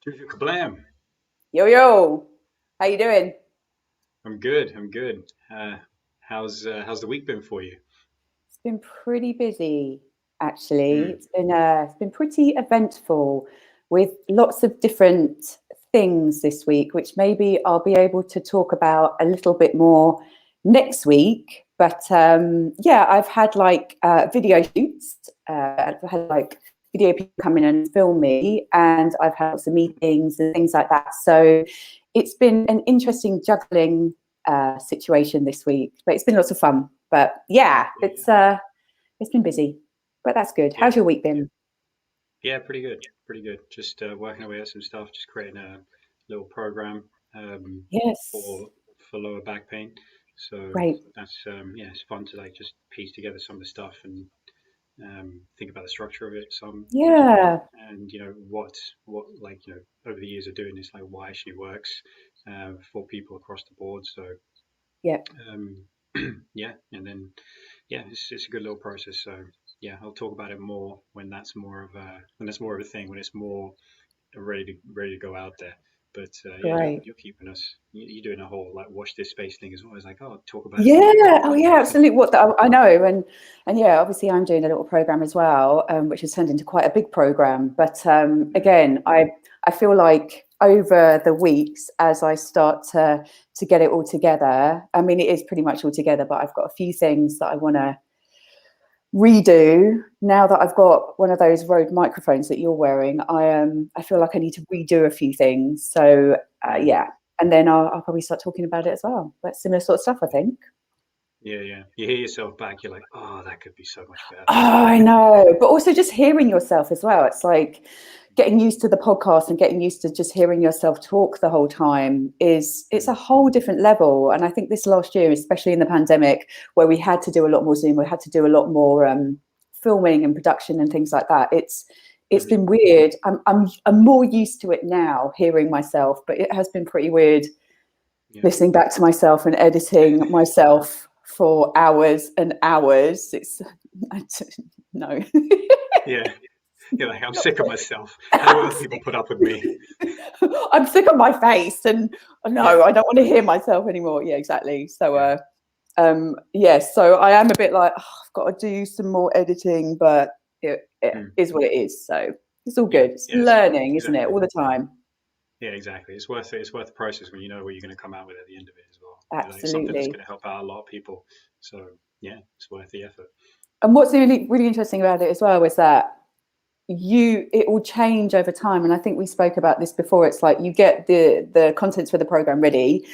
Kablam! Yo, yo, how you doing? I'm good. I'm good. How's the week been for you? It's been pretty busy, actually. Mm, It's been pretty eventful with lots of different things this week, which maybe I'll be able to talk about a little bit more next week. But yeah, I've had like video shoots. I've had like video people come in and film me, and I've had lots of meetings and things like that. So it's been an interesting juggling situation this week, but it's been lots of fun. But yeah, yeah, it's been busy, but that's good. yeah, How's your week yeah, been? yeah. Pretty good. Pretty good. Just working away at some stuff. Just creating a little program Yes, for lower back pain. So great. that's yeah, it's fun to like just piece together some of the stuff and think about the structure of it some Yeah, and what like over the years of doing this, like why actually works for people across the board. So yeah, um, yeah, and then yeah, it's a good little process. So yeah, I'll talk about it more when that's more of a thing, when it's more ready to go out there. But yeah, great. you're keeping us. You're doing a whole like watch this space thing as well. It's like, oh, talk about it more. Yeah, oh yeah, So absolutely. I know, and yeah, obviously I'm doing a little program as well, which has turned into quite a big program. But mm, again, I feel like over the weeks as I start to get it all together. I mean, it is pretty much all together, but I've got a few things that I want to redo now that I've got one of those Rode microphones that you're wearing. I feel like I need to redo a few things. So mm, yeah, and then I'll probably start talking about it as well. But similar sort of stuff, I think. yeah, yeah. You hear yourself back, you're like, oh, that could be so much Oh, I better. know, but also just hearing yourself as well. It's like getting used to the podcast and getting used to just hearing yourself talk the whole time it's a Mm, whole different level. And I think this last year, especially in the pandemic, where we had to do a lot more Zoom, we had to do a lot more filming and production and things like that. It's mhm. been weird. I'm more used to it now, hearing myself, but it has been pretty weird Yeah, listening back to myself and editing myself for hours and hours. No. yeah. You're like, I'm sick of myself. How do other people put up with me? I'm sick of my face, and no, Yeah. I don't want to hear myself anymore. Yeah, exactly. So, Yeah. yes, so I am a bit like, oh, I've got to do some more editing, but it Mm, is what it is. So it's all yeah. good. It's Yes. learning, isn't it? Exactly. All the time. Yeah, exactly. It's worth it. It's worth the process when you know what you're going to come out with at the end of it as well. You're like something that's Absolutely. going to help out a lot of people. So yeah, it's worth the effort. And what's really, really interesting about it as well is that it will change over time. And I think we spoke about this before. It's like you get the contents for the program ready,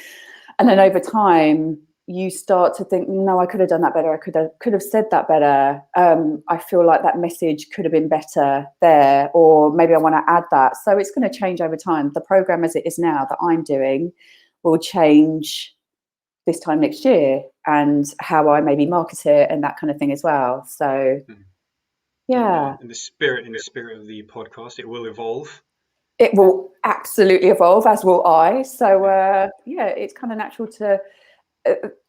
and then over time you start to think, no, I could have done that better. I could have said that better. I feel like that message could have been better there, or maybe I want to add that. So it's going to change over time. The program as it is now that I'm doing will change this time next year, and how I maybe market it and that kind of thing as well. So Mm. yeah, In the spirit of the podcast, it will evolve. it will absolutely evolve, as will I. So Yeah. yeah, it's kind of natural to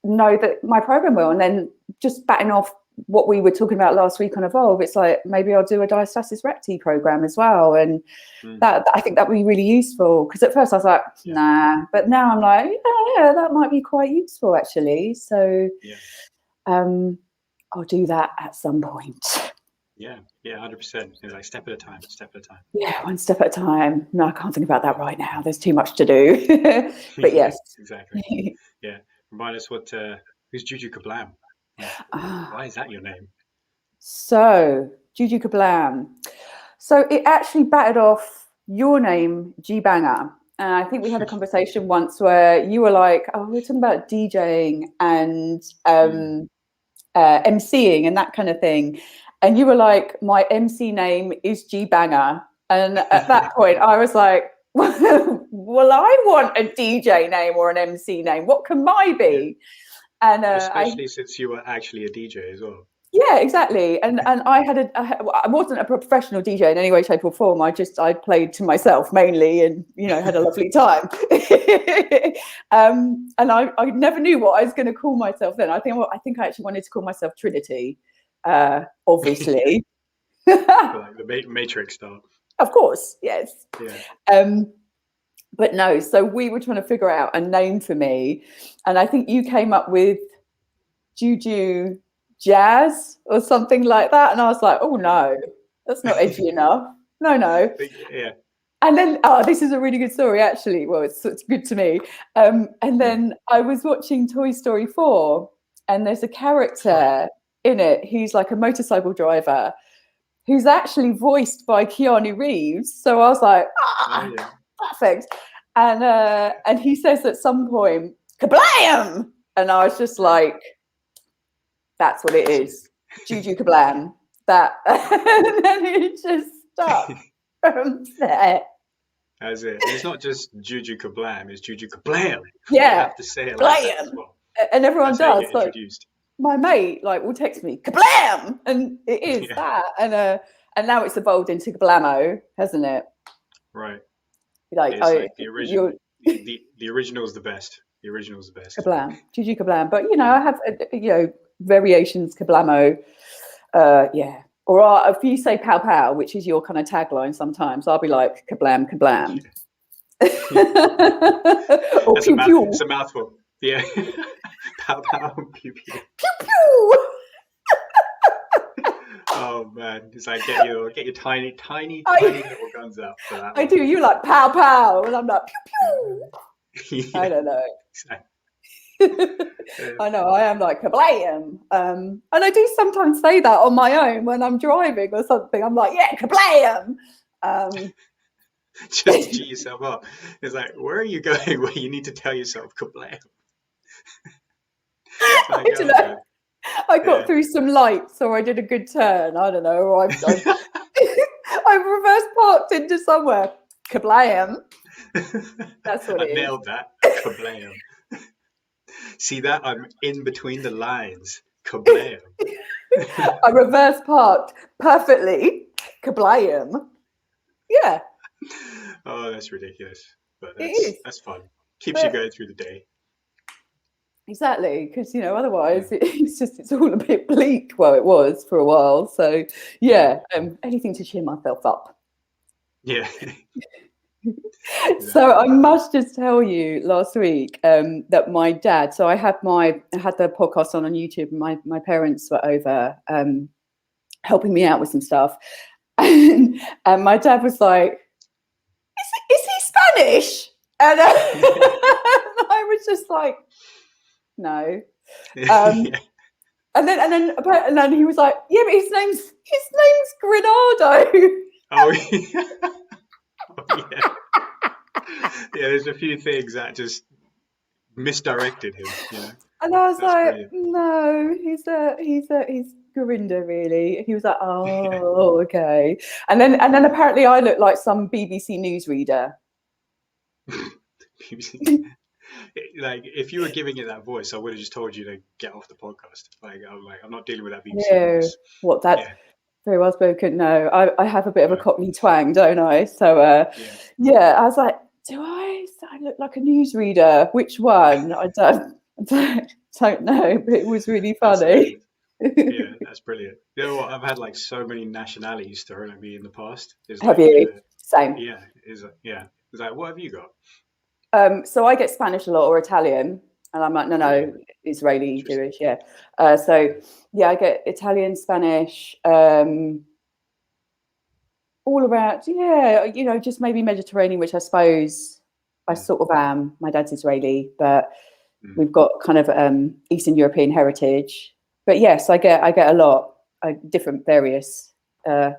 know that my program will. And then just batting off what we were talking about last week on Evolve, it's like maybe I'll do a diastasis recti program as well. And Mm, that I think that would be really useful, because at first I was like, yeah. nah, but now I'm like, yeah, that might be quite useful actually. So Yeah. um, I'll do that at some point. Yeah. Yeah. 100%. It's like step at a time. Step at a time. Yeah, one step at a time. No, I can't think about that right now. There's too much to do. But Yeah. yes. Exactly. Yeah. Remind us who's Juju Kablam? Like, Ah, why is that your name? so, Juju Kablam. So it actually batted off your name, G Banger. And I think we had a conversation once where you were like, oh, we're talking about DJing and Mm. MCing and that kind of thing. And you were like, my MC name is G Banger. And at that point, I was like, well, I want a DJ name or an MC name. What can mine Yeah. be? And Especially since you were actually a DJ as well. yeah, exactly. And I wasn't a professional DJ in any way, shape, or form. I played to myself mainly, and had a lovely time. And I never knew what I was going to call myself then. I think I actually wanted to call myself Trinity, obviously. Like the Matrix style. Of course, yes. Yeah. But no, so we were trying to figure out a name for me, and I think you came up with Juju Jazz or something like that, and I was like, oh no, that's not edgy enough. No, no. Yeah. And then, this is a really good story, actually. Well, it's good to me. And then I was watching Toy Story 4, and there's a Right. character in it who's like a motorcycle driver who's actually voiced by Keanu Reeves. So I was like, Oh yeah. perfect. And he says at some point, kablam! And I was just Right. like, that's what it That's is. Juju kablam. That, and then it just stuck it. from there. That's it. And it's not just Juju Kablam, it's Juju Kablam. You Yeah, have to say it like that as kablam. well. And everyone That's how you does. get Like introduced. my mate, like will text me kablam, and it is Yeah. that. And now it's evolved into kablamo, hasn't it? Right. Like, It's oh, like the original. you're The original is the best. The original is the best. kablam, Juju kablam. But Yeah. I have variations kablamo. Yeah. Or if you say pow pow, which is your kind of tagline, sometimes I'll be like kablam kablam. Or That's pew pew. it's a mouthful. Yeah. Pow pow pew pew. Pew pew. Oh man, it's like get your tiny little guns out for that I one. do. You like pow pow, and I'm like pew pew. Yeah. I don't know. Exactly. I know. I am like kablam. And I do sometimes say that on my own when I'm driving or something. I'm like, yeah, kablam. Just to cheat yourself up. It's like, where are you going where you need to tell yourself kablam? Like, I don't know. I got yeah. through some lights, or I did a good turn. I don't know. Or I've reverse parked into somewhere. Kablam. That's what I it is. nailed that. Kablam. See that? I'm in between the lines. Kablam. I reverse parked perfectly. Kablam. Yeah, Oh, that's ridiculous. But it is. that's fun. Keeps you going through the day. Exactly, because otherwise it's all a bit bleak. Well, it was for a while. So yeah, anything to cheer myself up. Yeah. So I must just tell you, last week that my dad. So I had the podcast on YouTube, and my parents were over helping me out with some stuff, and my dad was like, "Is he Spanish?" And I was just like, "No." Yeah. And then he was like, "Yeah, but his name's Granado." Oh, yeah. Oh, yeah. Yeah, there's a few things that just misdirected him, And I was That's like, brilliant. "No, he's Gorinda, really." And he was like, Yeah. "Oh, okay." And then apparently I look like some BBC newsreader. Like, if you were giving it that voice, I would have just told you to get off the podcast. I'm not dealing with that BBC No, voice. what that Yeah. very well spoken. No, I have a bit of a No. Cockney twang, don't I? So Yeah. yeah, I was like, do I look like a newsreader? Which one? I don't know, but it was really That's funny. hilarious. Yeah, that's brilliant. You know what? I've had like so many nationalities thrown at me in the past. It's Have like, you? Same. yeah. It's like, what have you got? So I get Spanish a lot, or Italian, and I'm like, no, Yeah. Israeli, Interesting. Jewish, yeah. So yeah, I get Italian, Spanish, all around, yeah, just maybe Mediterranean, which I suppose I sort of am. My dad's Israeli, but we've got kind of Eastern European heritage. But yes, I get a lot, different various. Yeah.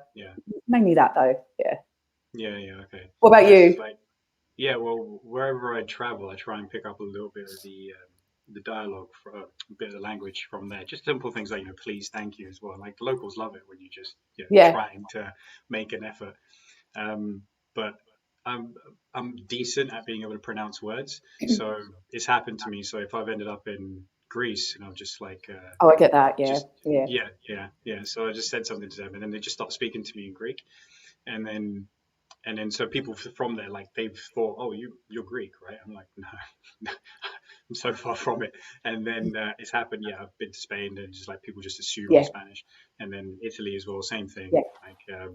Mainly that though, yeah. Yeah. Okay. What about Nice. you? Like, yeah. Well, wherever I travel, I try and pick up a little bit of the dialogue, for a bit of the language from there. Just simple things like, please, thank you as well. Like the locals love it when you just Yeah. trying to make an effort. But I'm decent at being able to pronounce words, so it's happened to me. So if I've ended up in Greece and I'm just like, Oh, I get that. Yeah, just yeah. yeah. So I just said something to them, and then they just stopped speaking to me in Greek, and then so people from there, like, they've thought, oh, you're Greek, right? I'm like, no, I'm so far from it. And then it's happened. Yeah, I've been to Spain, and just like people just assume I'm Yeah. Spanish, and then Italy as well, same thing. Yeah. Like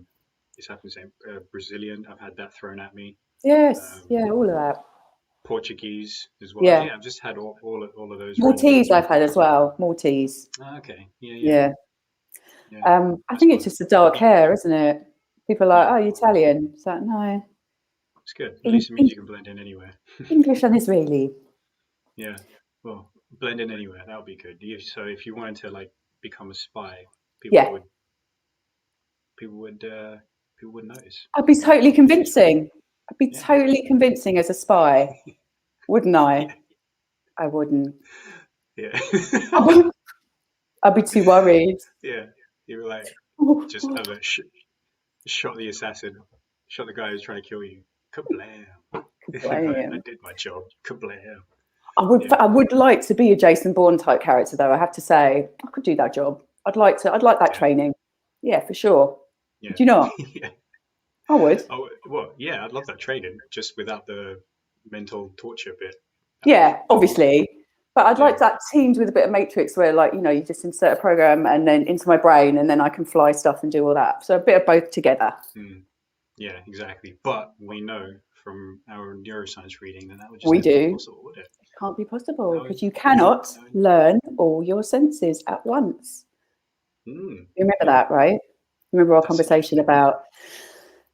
It's happened the same. Brazilian, I've had that thrown at me. Yes, Um, yeah, all of that. Portuguese as well. Yeah. Yeah, I've just had all of those Maltese randomly. I've had as well. Maltese. Okay, yeah, yeah, Yeah. yeah. I That's think it's fun. just the dark hair, isn't it? People are like, Yeah, oh, you're Italian. It's like, no, it's good. At in, least it means in, you can blend in anywhere. English and Israeli. Yeah. Well, blend in anywhere. That would be good. So if you wanted to like become a spy, people Yeah. would people would people would notice. I'd be You'd be totally quite noticeable. convincing. I'd be Yeah. totally convincing as a spy, wouldn't I? Yeah. I wouldn't. Yeah. I'd be too worried. Yeah. You were like just have a shot the assassin, shot the guy who's trying to kill you. Kablam! I Blam. did my job. Kablam! I Yeah. would like to be a Jason Bourne type character, though. I have to say, I could do that job. I'd like that Yeah. training. Yeah, for sure. Yeah. Would you not? Yeah. I would. Oh well, yeah. I'd love that training, just without the mental torture bit. Yeah, That'd be good. obviously. But I'd Yeah. like that teamed with a bit of Matrix where, like, you know, you just insert a program and then into my brain and then I can fly stuff and do all that. So a bit of both together. Mm. Yeah. Exactly. But we know from our neuroscience reading that would just We never be do. possible, would it? Can't be possible That would, because you cannot that would, learn all your senses at once. mm, You remember yeah. that, right? Remember our That's conversation interesting. about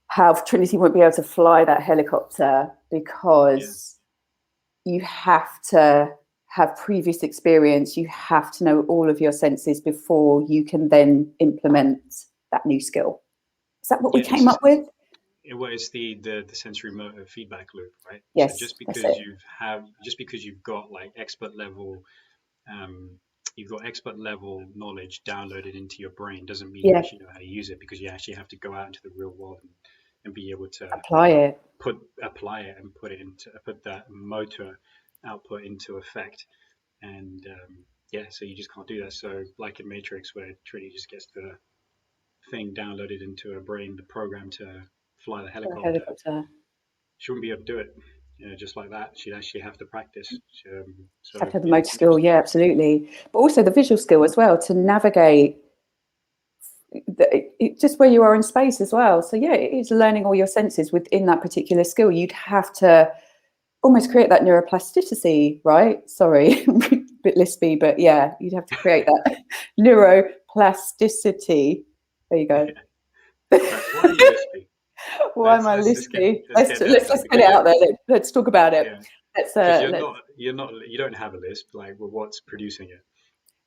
how Trinity won't be able to fly that helicopter Yeah. because you have to have previous experience. You have to know all of your senses before you can then implement that new skill. Is that what we Yeah. came up with? Well, it's the sensory motor feedback loop, right? So Yes, that's it. just because you've got like um, you've got expert level knowledge downloaded into your brain doesn't mean you Yeah, actually know how to use it, because you actually have to go out into the real world and be able to apply it. apply it and put that motor output into effect. And yeah, so you just can't do that. So like in Matrix, where Trinity just gets the thing downloaded into her brain, the program to fly the The helicopter, helicopter. she wouldn't be able to do it, just like that. She'd actually have to practice. Have So to have the yeah, motor it's skill, interesting. yeah, absolutely. But also the visual skill as well to navigate just where you are in space as well. So yeah, it is learning all your senses within that particular skill. You'd have to almost create that neuroplasticity, right? Sorry, a bit lispy, but yeah, you'd have to create that neuroplasticity. There you go. Yeah. Why are you lispy? Why am I lispy? Let's get Let's down to it, just get because it you're out there. Let's talk about it. yeah, because Let's. you don't have a lisp. Like, well, what's producing it?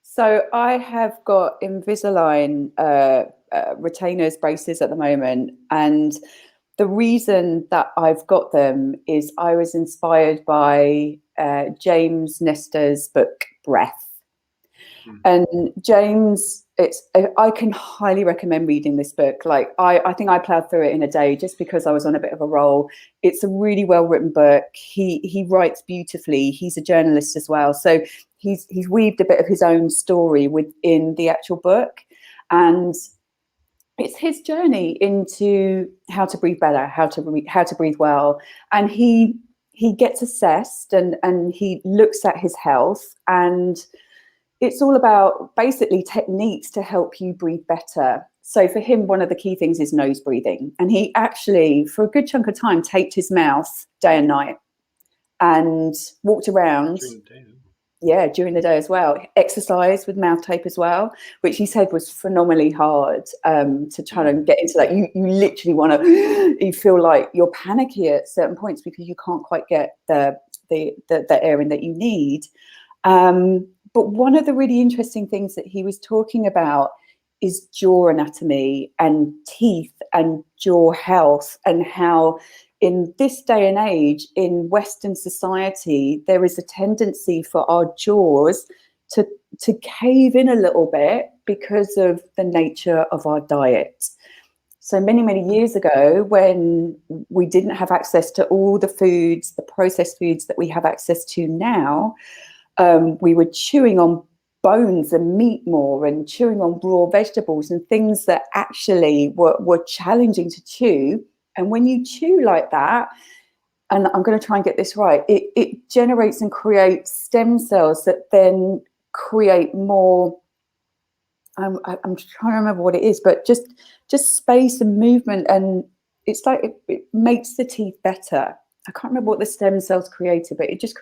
So I have got Invisalign retainers braces at the moment, and the reason that I've got them is I was inspired by James Nestor's book Breath. Hmm. And James, I can highly recommend reading this book. Like I think I plowed through it in a day just because I was on a bit of a roll. It's a really well written book. He writes beautifully. He's a journalist as well, so he's weaved a bit of his own story within the actual book, and it's his journey into how to breathe better, how to breathe well, and he gets assessed and he looks at his health, and it's all about basically techniques to help you breathe better. So for him, one of the key things is nose breathing. And he actually, for a good chunk of time, taped his mouth day and night and walked around, During the day. yeah, during the day as well. Exercise with mouth tape as well, which he said was phenomenally hard to try Mm. and get into that. You literally want to, you feel like you're panicky at certain points because you can't quite get the air in that you need. But one of the really interesting things that he was talking about is jaw anatomy and teeth and jaw health, and how in this day and age in Western society, there is a tendency for our jaws to cave in a little bit because of the nature of our diet. So many, many years ago, when we didn't have access to all the foods, the processed foods that we have access to now, we were chewing on bones and meat more and chewing on raw vegetables and things that actually were challenging to chew. And when you chew like that, and I'm going to try and get this right, it generates and creates stem cells that then create more I'm trying to remember what it is, but just space and movement, and it's like it makes the teeth better. I can't remember what the stem cells created, but it just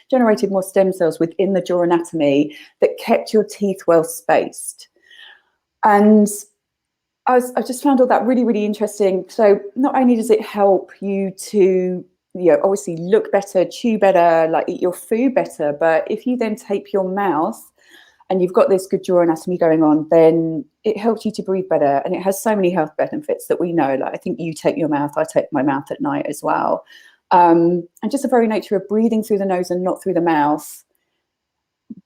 generated more stem cells within the jaw anatomy that kept your teeth well spaced. And I just found all that really, really interesting. So not only does it help you to, obviously look better, chew better, like eat your food better, but if you then tape your mouth and you've got this good jaw anatomy going on, then it helps you to breathe better. And it has so many health benefits that we know. Like, I think you tape your mouth, I tape my mouth at night as well. And just the very nature of breathing through the nose and not through the mouth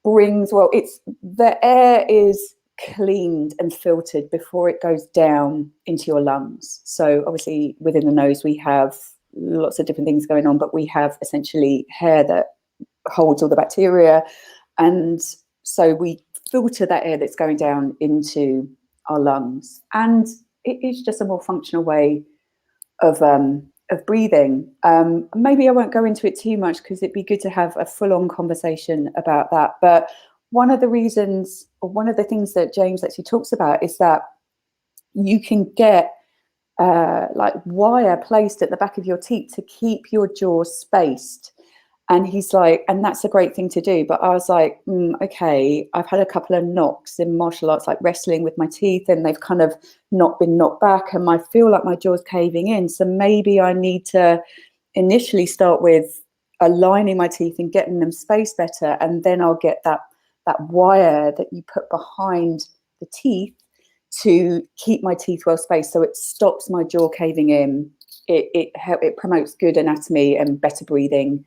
it's the air is cleaned and filtered before it goes down into your lungs. So obviously within the nose we have lots of different things going on, but we have essentially hair that holds all the bacteria, and so we filter that air that's going down into our lungs, and it is just a more functional way of breathing. Maybe I won't go into it too much because it'd be good to have a full-on conversation about that. But one of the reasons, or one of the things that James actually talks about, is that you can get like wire placed at the back of your teeth to keep your jaw spaced. And he's like, and that's a great thing to do. But I was like, okay, I've had a couple of knocks in martial arts, like wrestling with my teeth, and they've kind of not been knocked back. And I feel like my jaw's caving in. So maybe I need to initially start with aligning my teeth and getting them spaced better. And then I'll get that wire that you put behind the teeth to keep my teeth well spaced. So it stops my jaw caving in. It promotes good anatomy and better breathing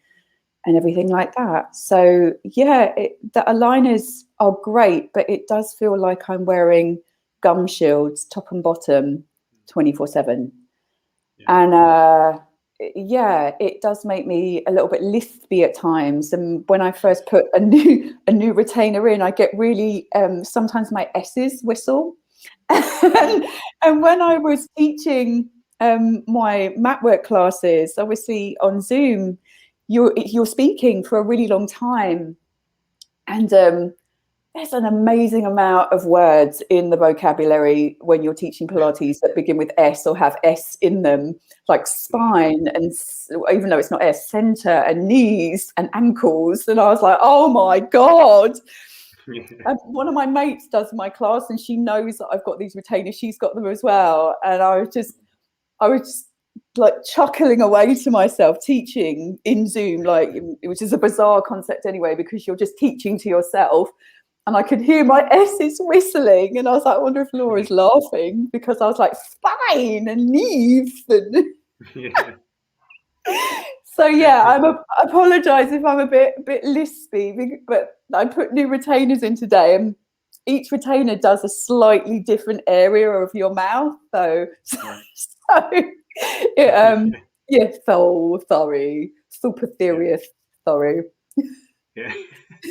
and everything like that. So yeah, the aligners are great, but it does feel like I'm wearing gum shields, top and bottom, 24/7. And yeah, it does make me a little bit lispy at times. And when I first put a new retainer in, I get really sometimes my S's whistle. And when I was teaching my mat work classes, obviously on Zoom, you're speaking for a really long time, and there's an amazing amount of words in the vocabulary when you're teaching Pilates that begin with S or have S in them, like spine, and even though it's not S, center and knees and ankles. And I was like, oh my God. And one of my mates does my class, and she knows that I've got these retainers. She's got them as well. And I was just like chuckling away to myself teaching in Zoom, like, which is a bizarre concept anyway, because you're just teaching to yourself. And I could hear my S's whistling, and I was like, I wonder if Laura's laughing, because I was like, spine and knees. And so yeah, I apologise if I'm a bit lispy, but I put new retainers in today, and each retainer does a slightly different area of your mouth. So yeah, so sorry, super serious, sorry. Yeah.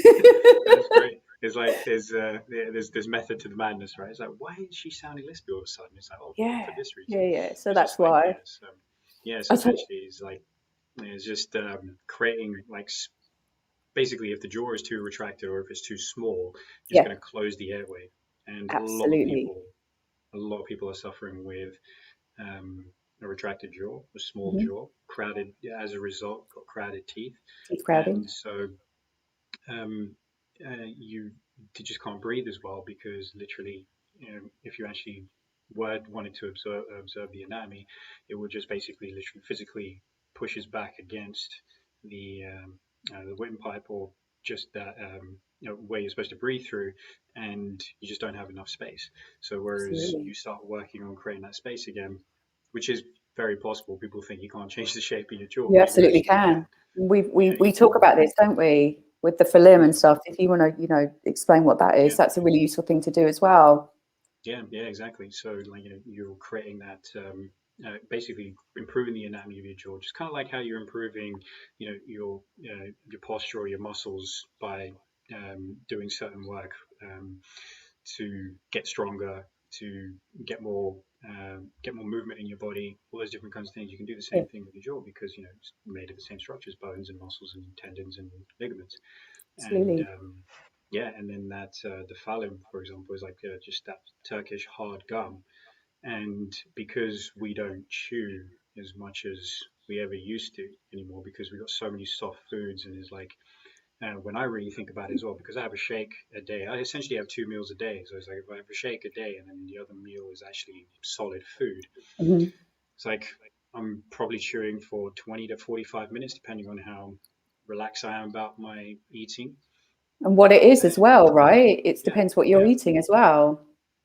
That's great. It's like there's method to the madness, right? It's like, why is she sounding lispy all of a sudden? It's like, oh, Yeah, for this reason. yeah. So It's that's just like, why. so I told, essentially it's just creating like basically if the jaw is too retracted or if it's too small, you're just yeah, going to close the airway. And absolutely. a lot of people are suffering with a retracted jaw, a small Mm-hmm. jaw, crowded, as a result, got crowded teeth. Teeth crowding. And so um, you just can't breathe as well because literally, if you actually wanted to observe the anatomy, it would just basically literally physically pushes back against the windpipe or just that where you're supposed to breathe through, and you just don't have enough space. So whereas Absolutely. you start working on creating that space again, which is very possible. People think you can't change the shape of your jaw, You but you absolutely actually can. can. We You talk can. about this, don't we, with the film Yeah. and stuff. If you want to, explain what that is, Yeah. that's a really useful thing to do as well. Yeah, exactly. So, like, you're creating that, basically improving the anatomy of your jaw, just kind of like how you're improving, your posture or your muscles by doing certain work to get stronger, to get more, get more movement in your body, all those different kinds of things. You can do the Yeah, same thing with your jaw because it's made of the same structures, bones and muscles and tendons and ligaments, and absolutely. yeah, and then that the phalim, for example, is like just that Turkish hard gum, and because we don't chew as much as we ever used to anymore, because we got so many soft foods, and it's like when I really think about it as well, because I have a shake a day, I essentially have 2 meals a day. So it's like if I have a shake a day, and then the other meal is actually solid food, Mhm. it's like I'm probably chewing for 20 to 45 minutes, depending on how relaxed I am about my eating. And what it is as And well, right? It yeah, depends what you're yeah, eating as well.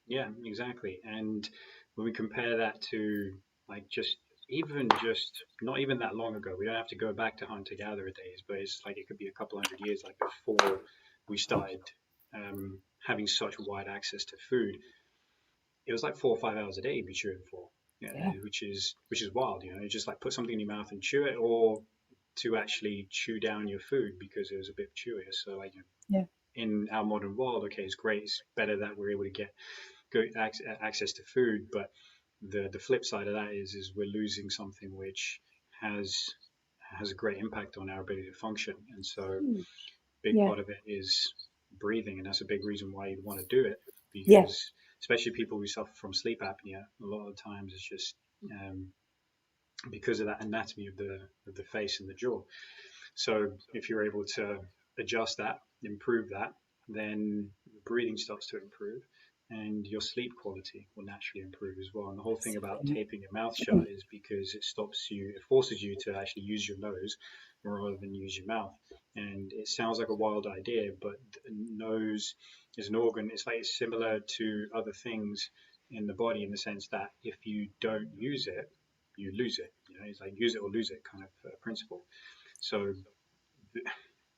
yeah, exactly. And when we compare that to like just even just not even that long ago, we don't have to go back to hunter gatherer days, but it's like it could be a couple hundred years, like before we started having such wide access to food. It was like 4 or 5 hours a day you'd be chewing for, yeah, Yeah, which is wild. You just like put something in your mouth and chew it, or to actually chew down your food because it was a bit chewier. So like yeah, in our modern world, okay, it's great. It's better that we're able to get good access to food, but the flip side of that is we're losing something which has has a great impact on our ability to function. And so big yeah, part of it is breathing, and that's a big reason why you'd want to do it, yeah, because especially people who suffer from sleep apnea, a lot of the times it's just um, because of that anatomy of the face and the jaw. So if you're able to adjust that, improve that, then breathing starts to improve, and your sleep quality will naturally improve as well. And the whole thing about absolutely. taping your mouth shut is because it forces you to actually use your nose rather than use your mouth. And it sounds like a wild idea, but the nose is an organ. It's like it's similar to other things in the body in the sense that if you don't use it, you lose it. It's like use it or lose it kind of principle. So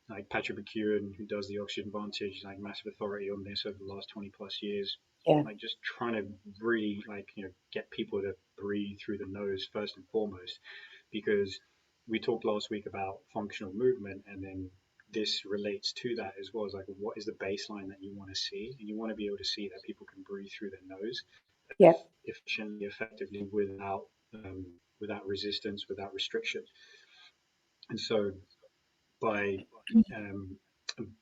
like Patrick McEwen, who does the Oxygen Vantage, like massive authority on this over the last 20 plus years, Yeah, like just trying to really get people to breathe through the nose first and foremost, because we talked last week about functional movement, and then this relates to that as well as like what is the baseline that you want to see, and you want to be able to see that people can breathe through their nose yeah, efficiently, effectively, without resistance, without restriction. And so by um,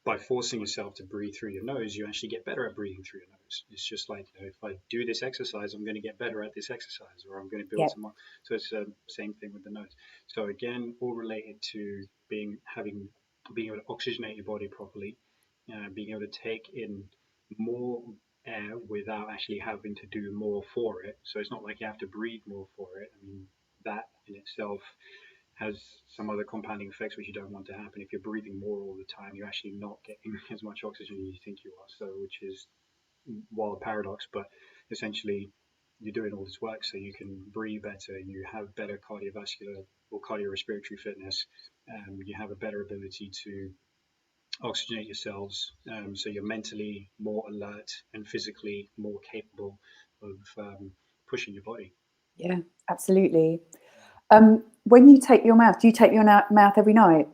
by forcing yourself to breathe through your nose, you actually get better at breathing through your nose. It's just like if I do this exercise, I'm going to get better at this exercise, or I'm going to build yeah, some more. So it's the same thing with the nose. So again, all related to being able to oxygenate your body properly, being able to take in more air without actually having to do more for it. So it's not like you have to breathe more for it. I mean, that in itself has some other compounding effects which you don't want to happen. If you're breathing more all the time, you're actually not getting as much oxygen as you think you are. So, which is wild paradox, but essentially you're doing all this work so you can breathe better, you have better cardiovascular or cardiorespiratory fitness, you have a better ability to oxygenate your cells, so you're mentally more alert and physically more capable of pushing your body. yeah, absolutely. When you tape your mouth, do you tape your mouth every night?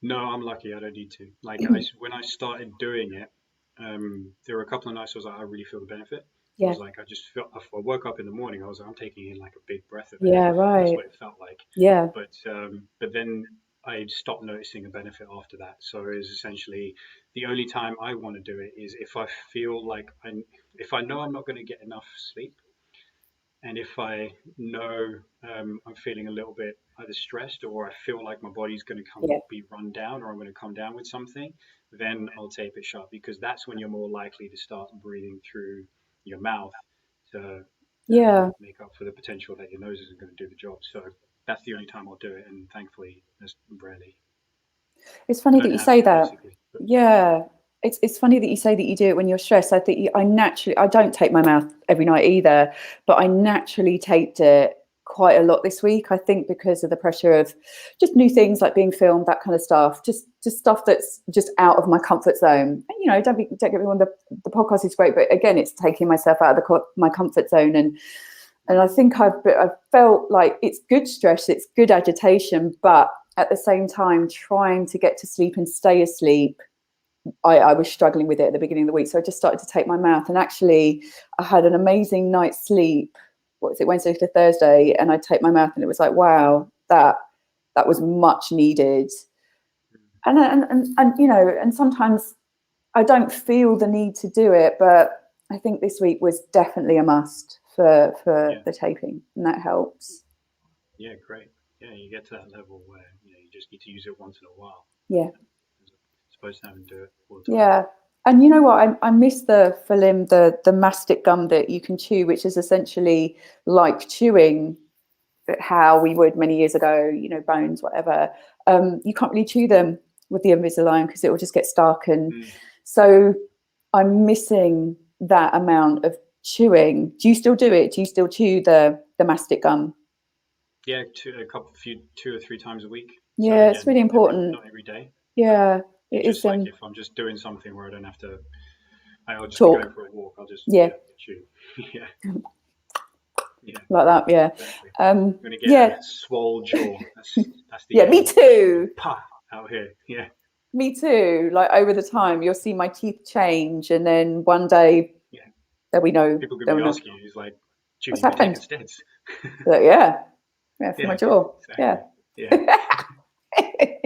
No, I'm lucky. I don't need to. Like when I started doing it, there were a couple of nights I was like, I really feel the benefit. I Yeah, was like, I just felt. I woke up in the morning, I was like, I'm taking in like a big breath of air. yeah, That's right. what it felt like. Yeah, But then I stopped noticing a benefit after that. So it was essentially the only time I want to do it is if I feel like if I know I'm not going to get enough sleep, and if I know I'm feeling a little bit either stressed, or I feel like my body's going to yeah, be run down, or I'm going to come down with something, then I'll tape it shut, because that's when you're more likely to start breathing through your mouth to yeah. make up for the potential that your nose isn't going to do the job. So that's the only time I'll do it, and thankfully, there's rarely. It's I funny that don't you have say to that. basically, but Yeah. It's funny that you say that you do it when you're stressed. I think I don't tape my mouth every night either, but I naturally taped it quite a lot this week. I think because of the pressure of just new things like being filmed, that kind of stuff, just stuff that's just out of my comfort zone. And, don't get me wrong, the podcast is great, but again, it's taking myself out of my comfort zone. And I think I've felt like it's good stress, it's good agitation, but at the same time, trying to get to sleep and stay asleep, I was struggling with it at the beginning of the week. So I just started to take my mouth. And actually, I had an amazing night's sleep. What was it, Wednesday to Thursday? And I take my mouth, and it was like, wow, that was much needed. And sometimes I don't feel the need to do it, but I think this week was definitely a must for Yeah. the taping, and that helps. Yeah, great. Yeah, you get to that level where you just need to use it once in a while, Yeah. as opposed to having to do it all the time. Yeah. And you know what? I miss the philim, the mastic gum that you can chew, which is essentially like chewing how we would many years ago, bones, whatever. You can't really chew them with the Invisalign because it will just get stuck. And Mm. so I'm missing that amount of chewing. Do you still do it? Do you still chew the mastic gum? Yeah, two or three times a week. So Yeah, yeah, it's really important. not every day, but Yeah, it it is just like if I'm just doing something where I don't have to, I'll just be going talk. for a walk. I'll just Yeah, chew. Yeah, yeah, like that. Yeah. exactly. I'm gonna get Yeah. a swole jaw. That's the Yeah, me aim. too. Pa out here. Yeah, Me too. Like over the time, you'll see my teeth change, and then one day yeah. there'll be no, People could there'll be be no. asking you, it's like, Chew, What's you've been taking happened? steads. But yeah, yeah, for my Yeah, jaw. Yeah. exactly. Yeah,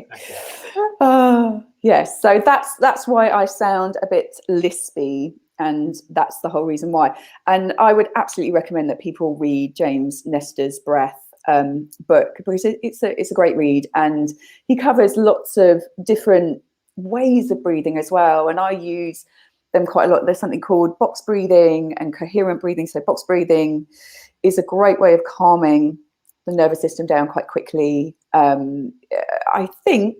exactly. Yes. So that's why I sound a bit lispy, and that's the whole reason why. And I would absolutely recommend that people read James Nestor's Breath book, because it's a great read, and he covers lots of different ways of breathing as well. And I use them quite a lot. There's something called box breathing and coherent breathing. So box breathing is a great way of calming the nervous system down quite quickly. I think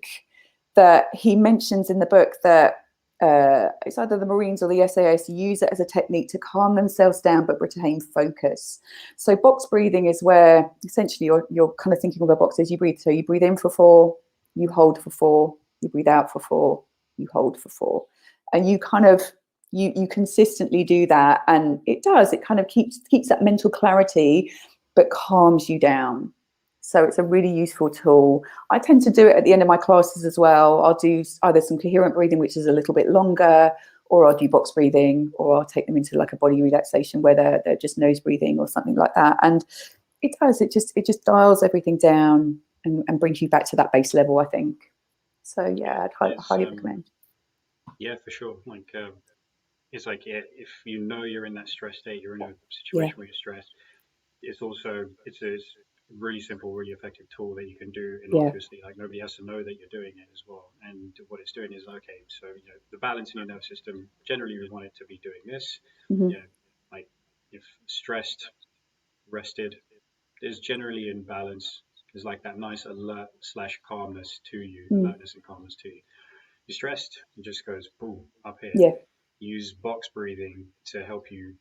that he mentions in the book that it's either the Marines or the SAS use it as a technique to calm themselves down but retain focus. So box breathing is where essentially you're kind of thinking of a box as you breathe. So you breathe in for 4, you hold for 4, you breathe out for 4, you hold for 4, and you kind of you consistently do that, and it kind of keeps that mental clarity but calms you down. So it's a really useful tool. I tend to do it at the end of my classes as well. I'll do either some coherent breathing, which is a little bit longer, or I'll do box breathing, or I'll take them into like a body relaxation where they're just nose breathing or something like that. And it just dials everything down and brings you back to that base level, I think. So Yeah, yeah, I'd it's highly recommend. yeah, for sure. Like it's like if you know you're in that stress state, you're in a Yeah, situation where you're stressed. It's a really simple, really effective tool that you can do yeah, innocuously. Like nobody has to know that you're doing it as well. And what it's doing is okay. So the balance in your nervous system. Generally, we want it to be doing this. hmm, Like if stressed, rested, is generally in balance. There's like that nice alert slash calmness to you, mm, alertness and calmness to you. You're stressed, it just goes boom up here. yeah, Use box breathing to help you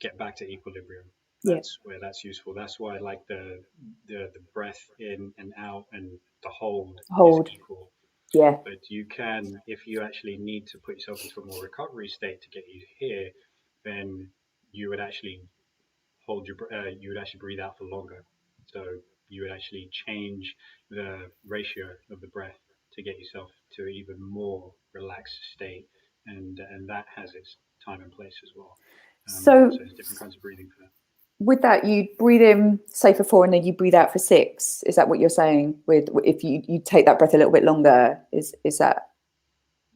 get back to equilibrium. yeah, That's where that's useful. That's why like the breath in and out and the hold is hold, equal. yeah, But you can, if you actually need to put yourself into a more recovery state to get you here, then you would actually you would actually breathe out for longer. So you would actually change the ratio of the breath to get yourself to even more relaxed state, and that has its time and place as well. so So there's different kinds of breathing for that. with that, you breathe in, say, for 4, and then you breathe out for 6. Is that what you're saying? With if you take that breath a little bit longer, is that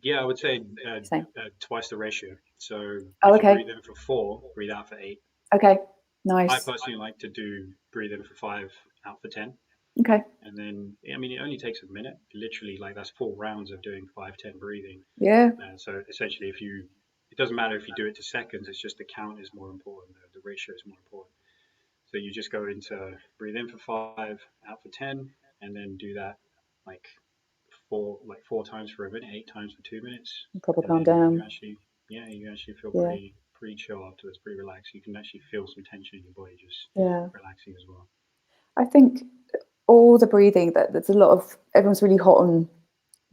Yeah, I would say saying? twice the ratio. So Oh, if you okay, breathe in for 4, breathe out for 8. okay, I nice, personally like to do breathe in for 5, out for 10. okay, And then, I mean, it only takes a minute. Literally, like that's 4 rounds of doing 5, 10 breathing. yeah, So essentially, it doesn't matter if you do it to seconds. It's just the count is more important. The ratio is more important. So you just go into breathe in for 5, out for 10, and then do that like four times for a minute, 8 times for 2 minutes, proper and calm then down. you actually feel Yeah, pretty chill afterwards, pretty relaxed. You can actually feel some tension in your body just yeah. relaxing as well. I think all the breathing that there's a lot of everyone's really hot on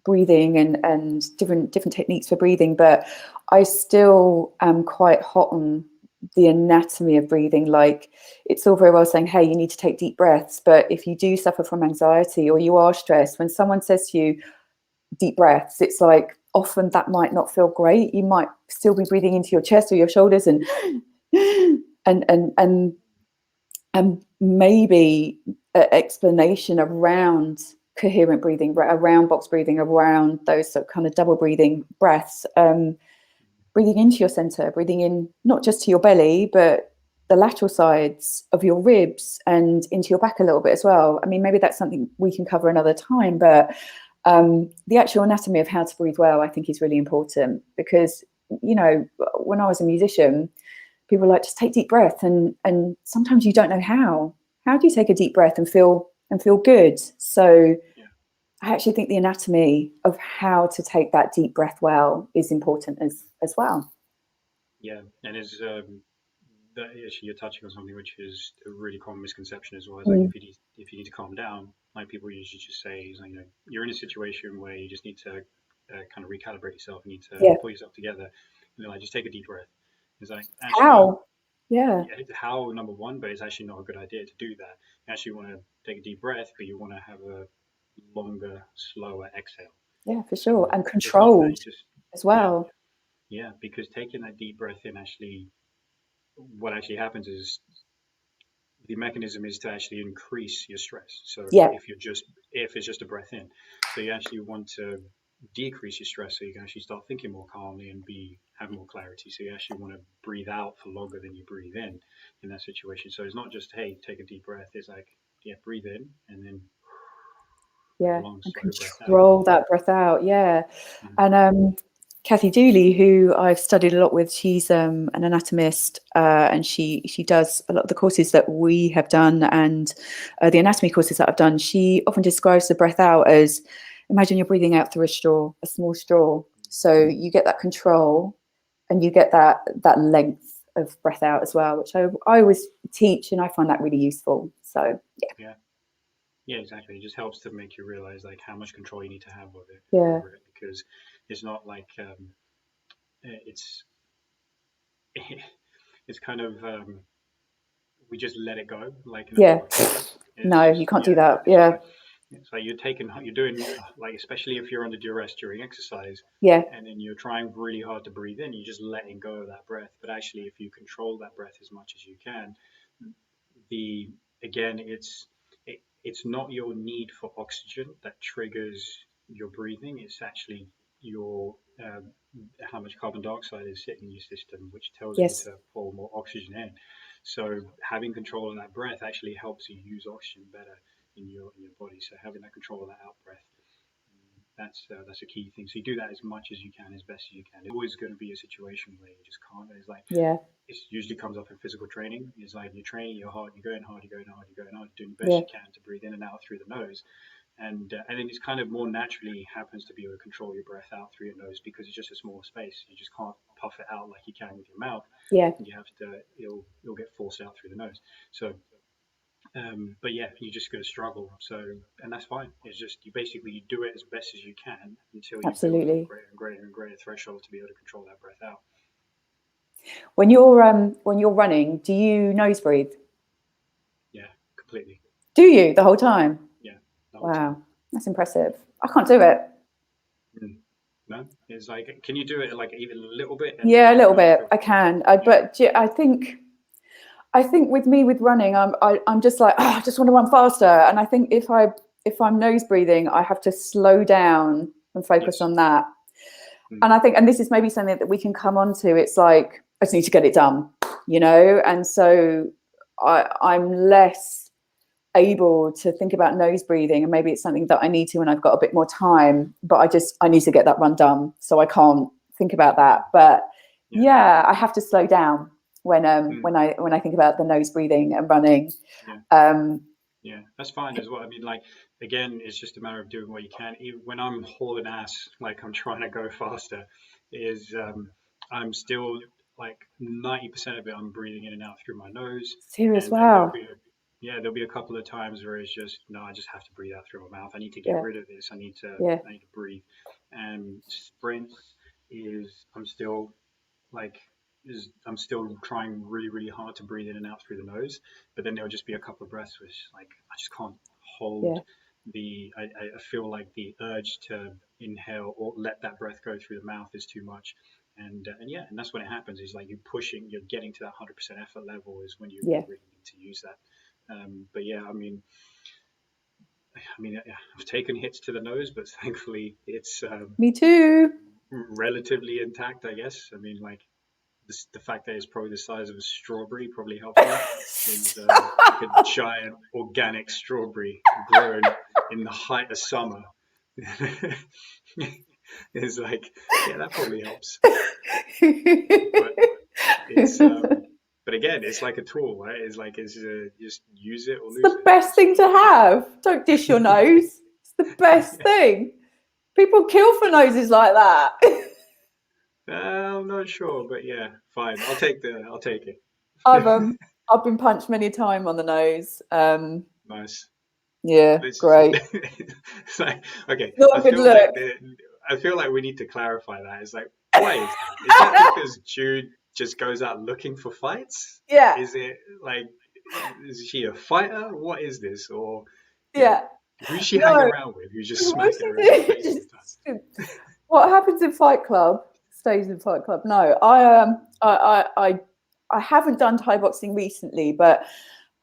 breathing and different techniques for breathing, but I still am quite hot on the anatomy of breathing. Like it's all very well saying, hey, you need to take deep breaths, but if you do suffer from anxiety or you are stressed, when someone says to you deep breaths, it's like often that might not feel great. You might still be breathing into your chest or your shoulders and and and and and maybe an explanation around coherent breathing, around box breathing, around those sort of kind of double breathing breaths. Breathing into your center, breathing in not just to your belly, but the lateral sides of your ribs and into your back a little bit as well. I mean, maybe that's something we can cover another time, but the actual anatomy of how to breathe well, I think, is really important because, you know, when I was a musician, people were like, just take deep breath, and sometimes you don't know how. How do you take a deep breath and feel good? So Yeah. I actually think the anatomy of how to take that deep breath well is important as well. Yeah, and it's that actually you're touching on something which is a really common misconception as well. Is like Mm, if you need to calm down, like people usually just say, is like, you know, you're in a situation where you just need to kind of recalibrate yourself. You need to yeah. pull yourself together. And they're like, just take a deep breath. It's like actually, How? Yeah. yeah, how number one, but it's actually not a good idea to do that. You actually want to take a deep breath, but you want to have a longer, slower exhale. Yeah, for So sure. And it's not that controlled you just as yeah well. yeah because taking that deep breath in actually what actually happens is the mechanism is to actually increase your stress. So Yeah. if it's just a breath in, so you actually want to decrease your stress so you can actually start thinking more calmly and be have more clarity. So you actually want to breathe out for longer than you breathe in that situation. So it's not just hey take a deep breath. It's like yeah breathe in and then like a Yeah. long And slow breath out. control that breath out. Yeah. Mhm. And Kathy Dooley, who I've studied a lot with, she's an anatomist, and she does a lot of the courses that we have done, and the anatomy courses that I've done. She often describes the breath out as, imagine you're breathing out through a straw, a small straw. So you get that control, and you get that length of breath out as well, which I always teach, and I find that really useful. So Yeah. Yeah, exactly. It just helps to make you realize like how much control you need to have yeah, over it because it's not like it's it's kind of we just let it go like in a yeah. normal training. It's No, just you can't do yeah, that. Yeah, it's like you're doing like especially if you're under duress during exercise, yeah, and then you're trying really hard to breathe in, you're just letting go of that breath. But actually, if you control that breath as much as you can, the again it's not your need for oxygen that triggers your breathing. It's actually your how much carbon dioxide is sitting in your system, which tells you yes, to pull more oxygen in. So having control of that breath actually helps you use oxygen better in your body. So having that control of that out breath, that's a key thing. So you do that as much as you can, as best as you can. There's always going to be a situation where you just can't. It's like yeah, it usually comes up in physical training. It's like you're training, you're hard, you're going hard, you're going hard, you're going hard, doing the best yeah, you can to breathe in and out through the nose, and then it's kind of more naturally happens to be able to control your breath out through your nose because it's just a small space. You just can't puff it out like you can with your mouth. yeah, You have to, it'll get forced out through the nose. So, but yeah, you're just going to struggle. So, and that's fine. It's just you basically you do it as best as you can until you build up a absolutely. greater and greater and greater threshold to be able to control that breath out. When you're running, do you nose breathe? Yeah, completely. Do you the whole time? Yeah, the whole time. Wow, that's impressive. I can't do it. Mm. No, it's like, can you do it like even a little bit and then Yeah, a like little go bit. through? I can. Yeah, I think with me with running, I'm just like, oh, I just want to run faster. And I think if I'm nose breathing, I have to slow down and focus yes. on that. Mm. And I think, and this is maybe something that we can come on to. It's like I just need to get it done, you know. And so I'm less able to think about nose breathing, and maybe it's something that I need to when I've got a bit more time. But I need to get that run done, so I can't think about that. But Yeah. yeah, I have to slow down Mm. when I think about the nose breathing and running. Yeah. Um, Yeah. That's fine as well. I mean, like, again, it's just a matter of doing what you can. Even when I'm hauling ass, like I'm trying to go faster, is I'm still like 90% of it, I'm breathing in and out through my nose. serious, And then wow, yeah, there'll be a couple of times where it's just, no, I just have to breathe out through my mouth. I need to get yeah, rid of this. yeah, I need to breathe. And sprints is, I'm still like I'm still trying really, really hard to breathe in and out through the nose, but then there'll just be a couple of breaths which like I just can't hold yeah, I feel like the urge to inhale or let that breath go through the mouth is too much. And yeah, and that's when it happens is like you're getting to that 100% effort level is when you yeah, really need to use that. But yeah, I mean, I mean, I've taken hits to the nose, but thankfully it's Me too. relatively intact, I guess. I mean, like the fact that it's probably the size of a strawberry probably helps me. Is like a giant organic strawberry grown in the height of summer. It's like, yeah, that probably helps. But it's but again, it's like a tool, right? It's like it's just use it or It's lose the it. best thing to have. Don't dish your nose. It's the best thing. People kill for noses like that. I'm not sure, but yeah, fine. I'll take it. I've been punched many a time on the nose. Nice. Yeah, It's, great. it's like, okay, Not a good look. I feel like we need to clarify that. It's like, why is that? Is that because Jude just goes out looking for fights? Yeah, Is it like, is she a fighter? What is this? Or, you know, yeah. who's she hanging No, around with? Who's just what smacking she her in the did, face all the time? what happens in Fight Club stays in Fight Club. No, I haven't done Thai boxing recently, but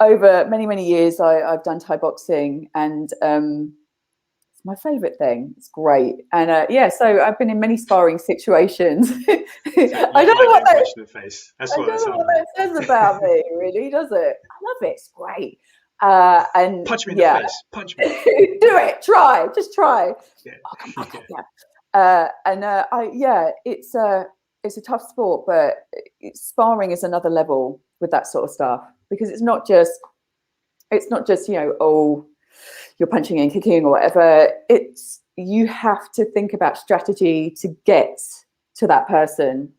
over many years I've done Thai boxing, and it's my favorite thing. It's great, and yeah, so I've been in many sparring situations. So you like getting punched in the face. That's I what don't that know what sounded that like. says about me, really, does it? I love it. It's great. And Punch me in the yeah, face. Punch me. do it. Try. Just try. Yeah. Oh, come on, Yeah. yeah. It's a tough sport, but sparring is another level with that sort of stuff, because it's not just oh, you're punching and kicking or whatever. It's you have to think about strategy to get to that person.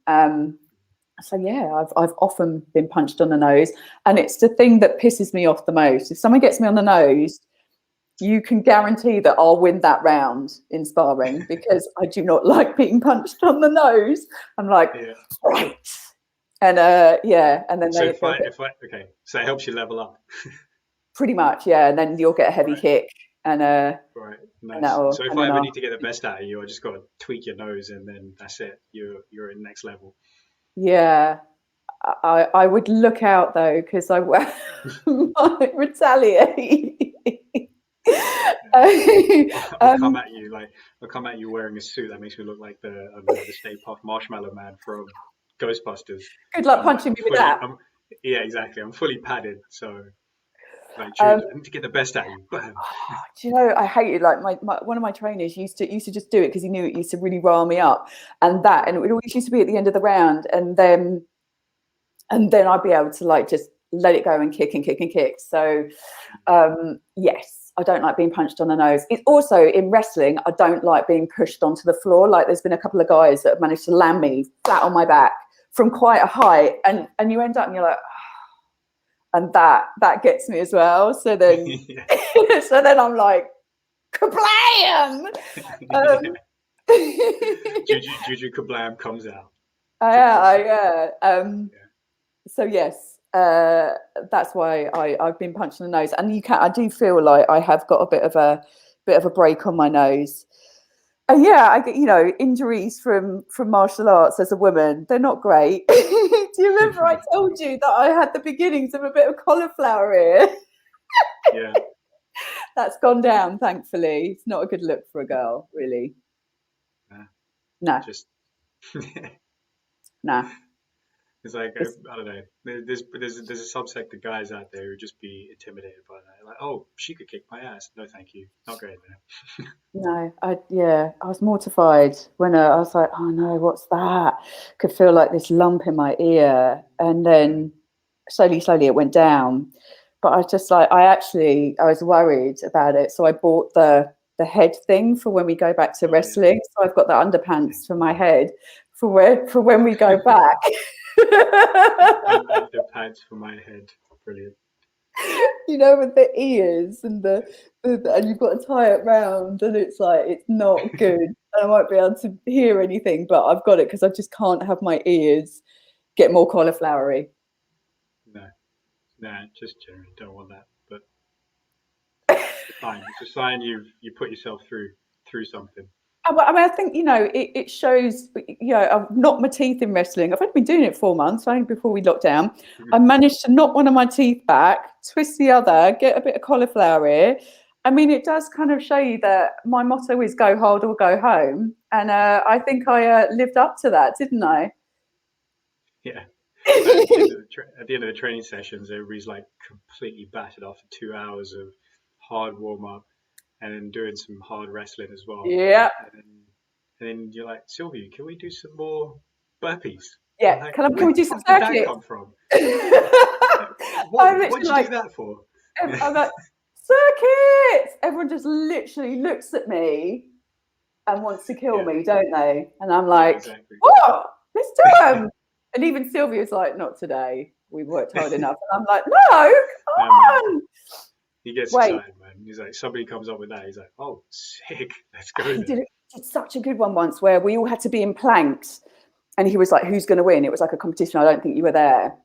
So yeah, I've often been punched on the nose, and it's the thing that pisses me off the most. If someone gets me on the nose, you can guarantee that I'll win that round in sparring, because I do not like being punched on the nose. I'm like, Yeah. right. And yeah, and then So they go, okay, so it helps you level up. pretty much, yeah, and then you'll get a heavy Right. kick, and Right. Nice. So if and I then ever I'll, need to get the best out of you, I just got to tweak your nose, and then that's it. You're in next level. yeah, I would look out though, because I might retaliate. Yeah. um, I'll come at you wearing a suit that makes me look like the I don't know, the Stay Puft Marshmallow Man from Ghostbusters. good luck I'm like punching me with that. yeah, exactly. I'm fully padded, so like Um, Jude, I need to get the best out of you. Bam. do you know, I hated, like, my one of my trainers used to just do it because he knew it used to really rile me up, and it always used to be at the end of the round, and then I'd be able to, like, just let it go and kick and kick and kick. So yes, I don't like being punched on the nose. It's also, in wrestling, I don't like being pushed onto the floor. Like, there's been a couple of guys that have managed to land me flat on my back from quite a height, and you end up and you're like, and that gets me as well. So then Yeah. so then I'm like, kablam! Yeah. Um, Juju Kablam comes out. yeah. Yeah. So yes, that's why I've been punched in the nose, and I do feel like I have got a bit of a break on my nose. And yeah, I get, injuries from martial arts as a woman. They're not great. Do you remember I told you that I had the beginnings of a bit of cauliflower ear? Yeah. That's gone down, thankfully. It's not a good look for a girl, really. Nah, No, just no. it's like It's, I don't know. There's a subsect of guys out there who just be intimidated by that. Like, oh, she could kick my ass. No, thank you. Not going there. no, I was mortified when I was like, oh no, what's that? Could feel like this lump in my ear, and then slowly it went down. But I just, like, I was worried about it, so I bought the head thing for when we go back to Oh yeah. wrestling. So I've got the Yeah. underpants for my head for when we go back. Underpants for my head. Brilliant. With the ears and and you've got to tie it round, and it's like, it's not good. And I won't be able to hear anything, but I've got it because I just can't have my ears get more cauliflowery. No, nah, just generally don't want that. But it's a sign. It's a sign you put yourself through something. I mean, I think, it shows. I've knocked my teeth in wrestling. I've only been doing it 4 months, only before we locked down. I managed to knock one of my teeth back, twist the other, get a bit of cauliflower ear, I mean, it does kind of show you that my motto is go hard or go home. And I think I lived up to that, didn't I? Yeah. At the end of the training sessions, everybody's like completely battered after 2 hours of hard warm up and then doing some hard wrestling as well. Yeah. And then you're like, Sylvia, can we do some more burpees? Yeah. I'm like, Can where we the do some fuck did that circuits? come from? I'm What literally did you like, do that for? I'm like, circuits. Everyone just literally looks at me and wants to kill Yeah, me, don't they? And I'm yeah, like, exactly. what? Let's do them. And even Sylvia's like, not today. We've worked hard enough. And I'm like, no, No, man. come on. He gets Wait, excited, man. He's like, somebody comes up with that. He's like, oh, sick. Let's go he then. did such a good one once where we all had to be in planks. And he was like, who's going to win? It was like a competition. I don't think you were there.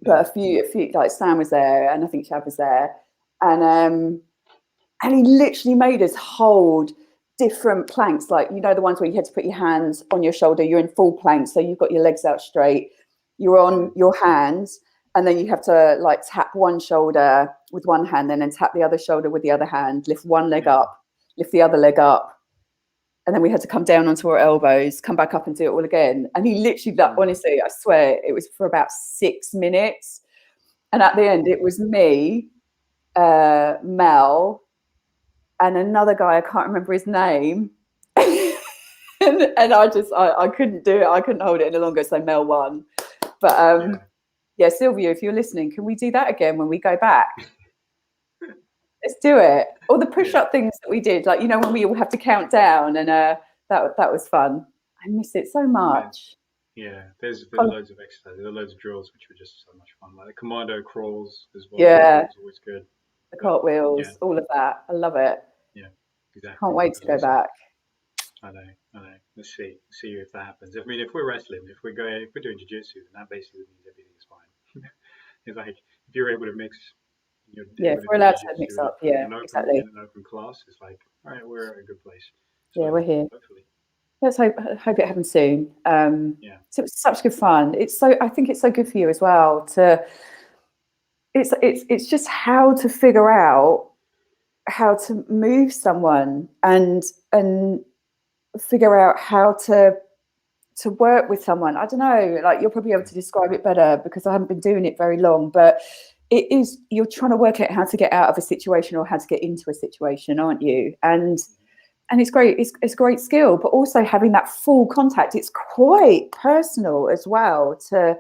But Mm. a few, like Sam was there, and I think Chad was there. And he literally made us hold different planks, like, you know, the ones where you had to put your hands on your shoulder. You're in full plank, so you've got your legs out straight, you're on Mm. your hands, and then you have to like tap one shoulder with one hand, then tap the other shoulder with the other hand, lift one leg Yeah. up, lift the other leg up, and then we had to come down onto our elbows, come back up and do it all again. And he literally, like, Mm. honestly, I swear it was for about 6 minutes, and at the end it was me, Mel, and another guy, I can't remember his name. And I couldn't do it. I couldn't hold it any longer. So Mel won. But Yeah. yeah, Sylvia, if you're listening, can we do that again when we go back? Let's do it. All the Yeah. push-up things that we did, like, you know, when we all have to count down, and that was fun. I miss it so much. Yeah, there's loads of exercises, there's loads of drills which were just so much fun. Like the commando crawls as well Yeah, was always good. the But yeah, cartwheels, all of that. I love it. yeah, exactly. Can't wait As to I go say, back. I know. Let's see if that happens. I mean, if we're wrestling, if we're doing jiu-jitsu, then that basically means everything's fine. It's like if you're able to mix, you're Yeah, if able to we're do allowed to mix jiu-jitsu up, yeah, in exactly. an open class. It's like, all right, we're at a good place. Yeah, So we're here. hopefully, Let's hope it happens soon. yeah, So it's such good fun. I think it's so good for you as well to. It's just how to figure out how to move someone, and figure out how to work with someone. I don't know, like, you'll probably be able to describe it better because I haven't been doing it very long, but it is, you're trying to work out how to get out of a situation or how to get into a situation, aren't you? And it's great. It's a great skill, but also having that full contact. It's quite personal as well to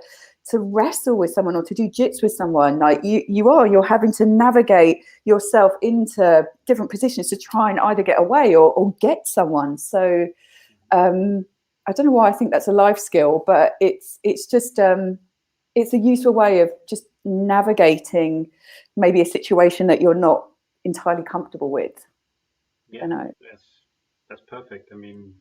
wrestle with someone or to do jits with someone. Like you're having to navigate yourself into different positions to try and either get away or get someone. So I don't know why I think that's a life skill, but it's just it's a useful way of just navigating maybe a situation that you're not entirely comfortable with. I yeah, don't know. that's perfect. I mean,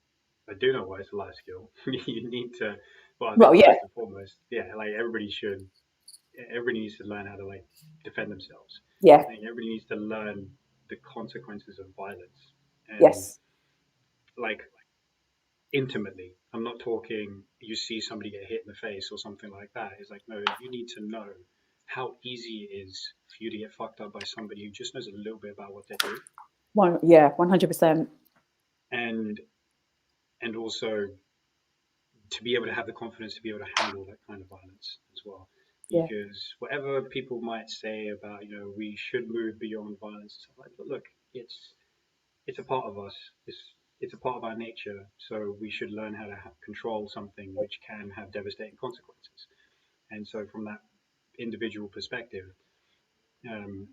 I do know why it's a life skill. You need to, well, I Well, think yeah, first and foremost, yeah, like everybody needs to learn how to like defend themselves. yeah, I think everybody needs to learn the consequences of violence and yes, like intimately. I'm not talking you see somebody get hit in the face or something like that. It's like, no, you need to know how easy it is for you to get fucked up by somebody who just knows a little bit about what they're doing. yeah, 100%. And and also to be able to have the confidence to be able to handle that kind of violence as well. Yeah, Because whatever people might say about, we should move beyond violence and stuff like that, but look, it's a part of us. It's a part of our nature. So we should learn how to control something which can have devastating consequences. And so from that individual perspective, um,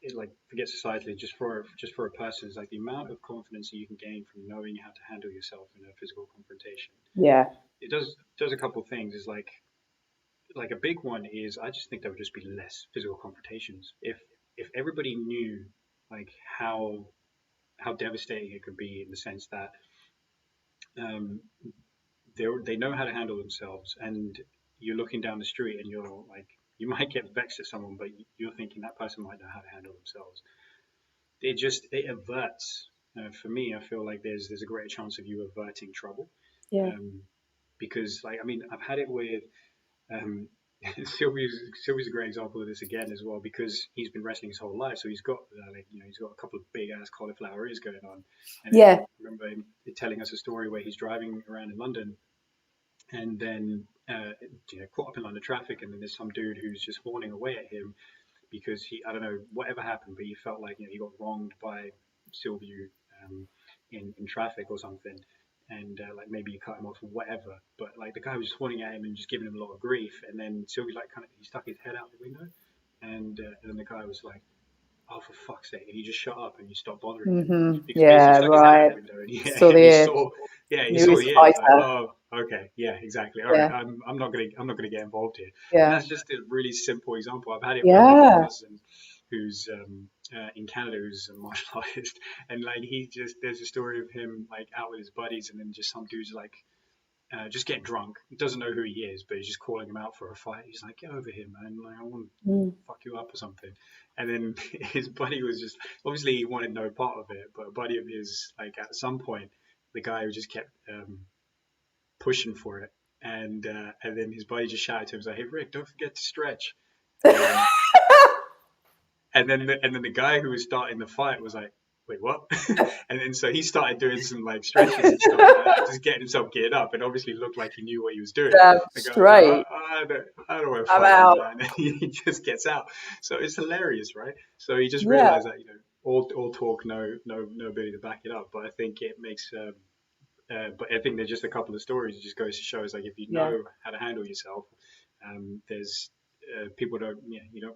it like forget societally just for a person is like the amount of confidence that you can gain from knowing how to handle yourself in a physical confrontation. yeah, It does a couple of things. Is like a big one is I just think there would just be less physical confrontations if everybody knew like how devastating it could be in the sense that um, they know how to handle themselves, and you're looking down the street and you're like you might get vexed at someone, but you're thinking that person might know how to handle themselves. It averts. For me, I feel like there's a greater chance of you averting trouble, yeah, um, because like I mean I've had it with um, Sylvia's a great example of this again as well because he's been wrestling his whole life, so he's got he's got a couple of big ass cauliflower ears going on, and then Yeah. I remember him telling us a story where he's driving around in London, and then caught up in London traffic, and then there's some dude who's just horning away at him because I don't know whatever happened, but he felt like he got wronged by Sylvia um, in traffic or something, and like maybe he cut him off or whatever. But like the guy was just horning at him and just giving him a lot of grief, and then Sylvia like kind of he stuck his head out the window, and then the guy was like, "Oh, for fuck's sake!" And he just shut up and he stopped bothering him because basically he Yeah. stuck his head out Right. the window and Saw the and he ear. saw he Knew saw his the ear. He's like, fighter. "Oh, okay, yeah, exactly. All right, Yeah. I'm not gonna get involved here." And Yeah. that's just a really simple example. I've had it with my Yeah. cousin who's in Canada, who's a martial artist, and like there's a story of him like out with his buddies, and then just some dude's like just getting drunk. He doesn't know who he is, but he's just calling him out for a fight. He's like, "Get over here, man! Like I want to Mm. fuck you up or something." And then his buddy was just obviously he wanted no part of it, but a buddy of his like at some point the guy who just kept pushing for it, and then his buddy just shouted to him, he's like, "Hey Rick, don't forget to stretch." And then and then the guy who was starting the fight was like, "Wait, what?" And then so he started doing some like stretches and stuff like that, just getting himself geared up, and obviously looked like he knew what he was doing. Damn The guy was like, straight. I don't want to I'm fight you, out. man. And he just gets out. So it's hilarious, right? So he just Yeah. realized that all talk, no ability to back it up. But I think it makes but I think there's just a couple of stories. It just goes to show, it's like if you Yeah. know how to handle yourself, there's people don't,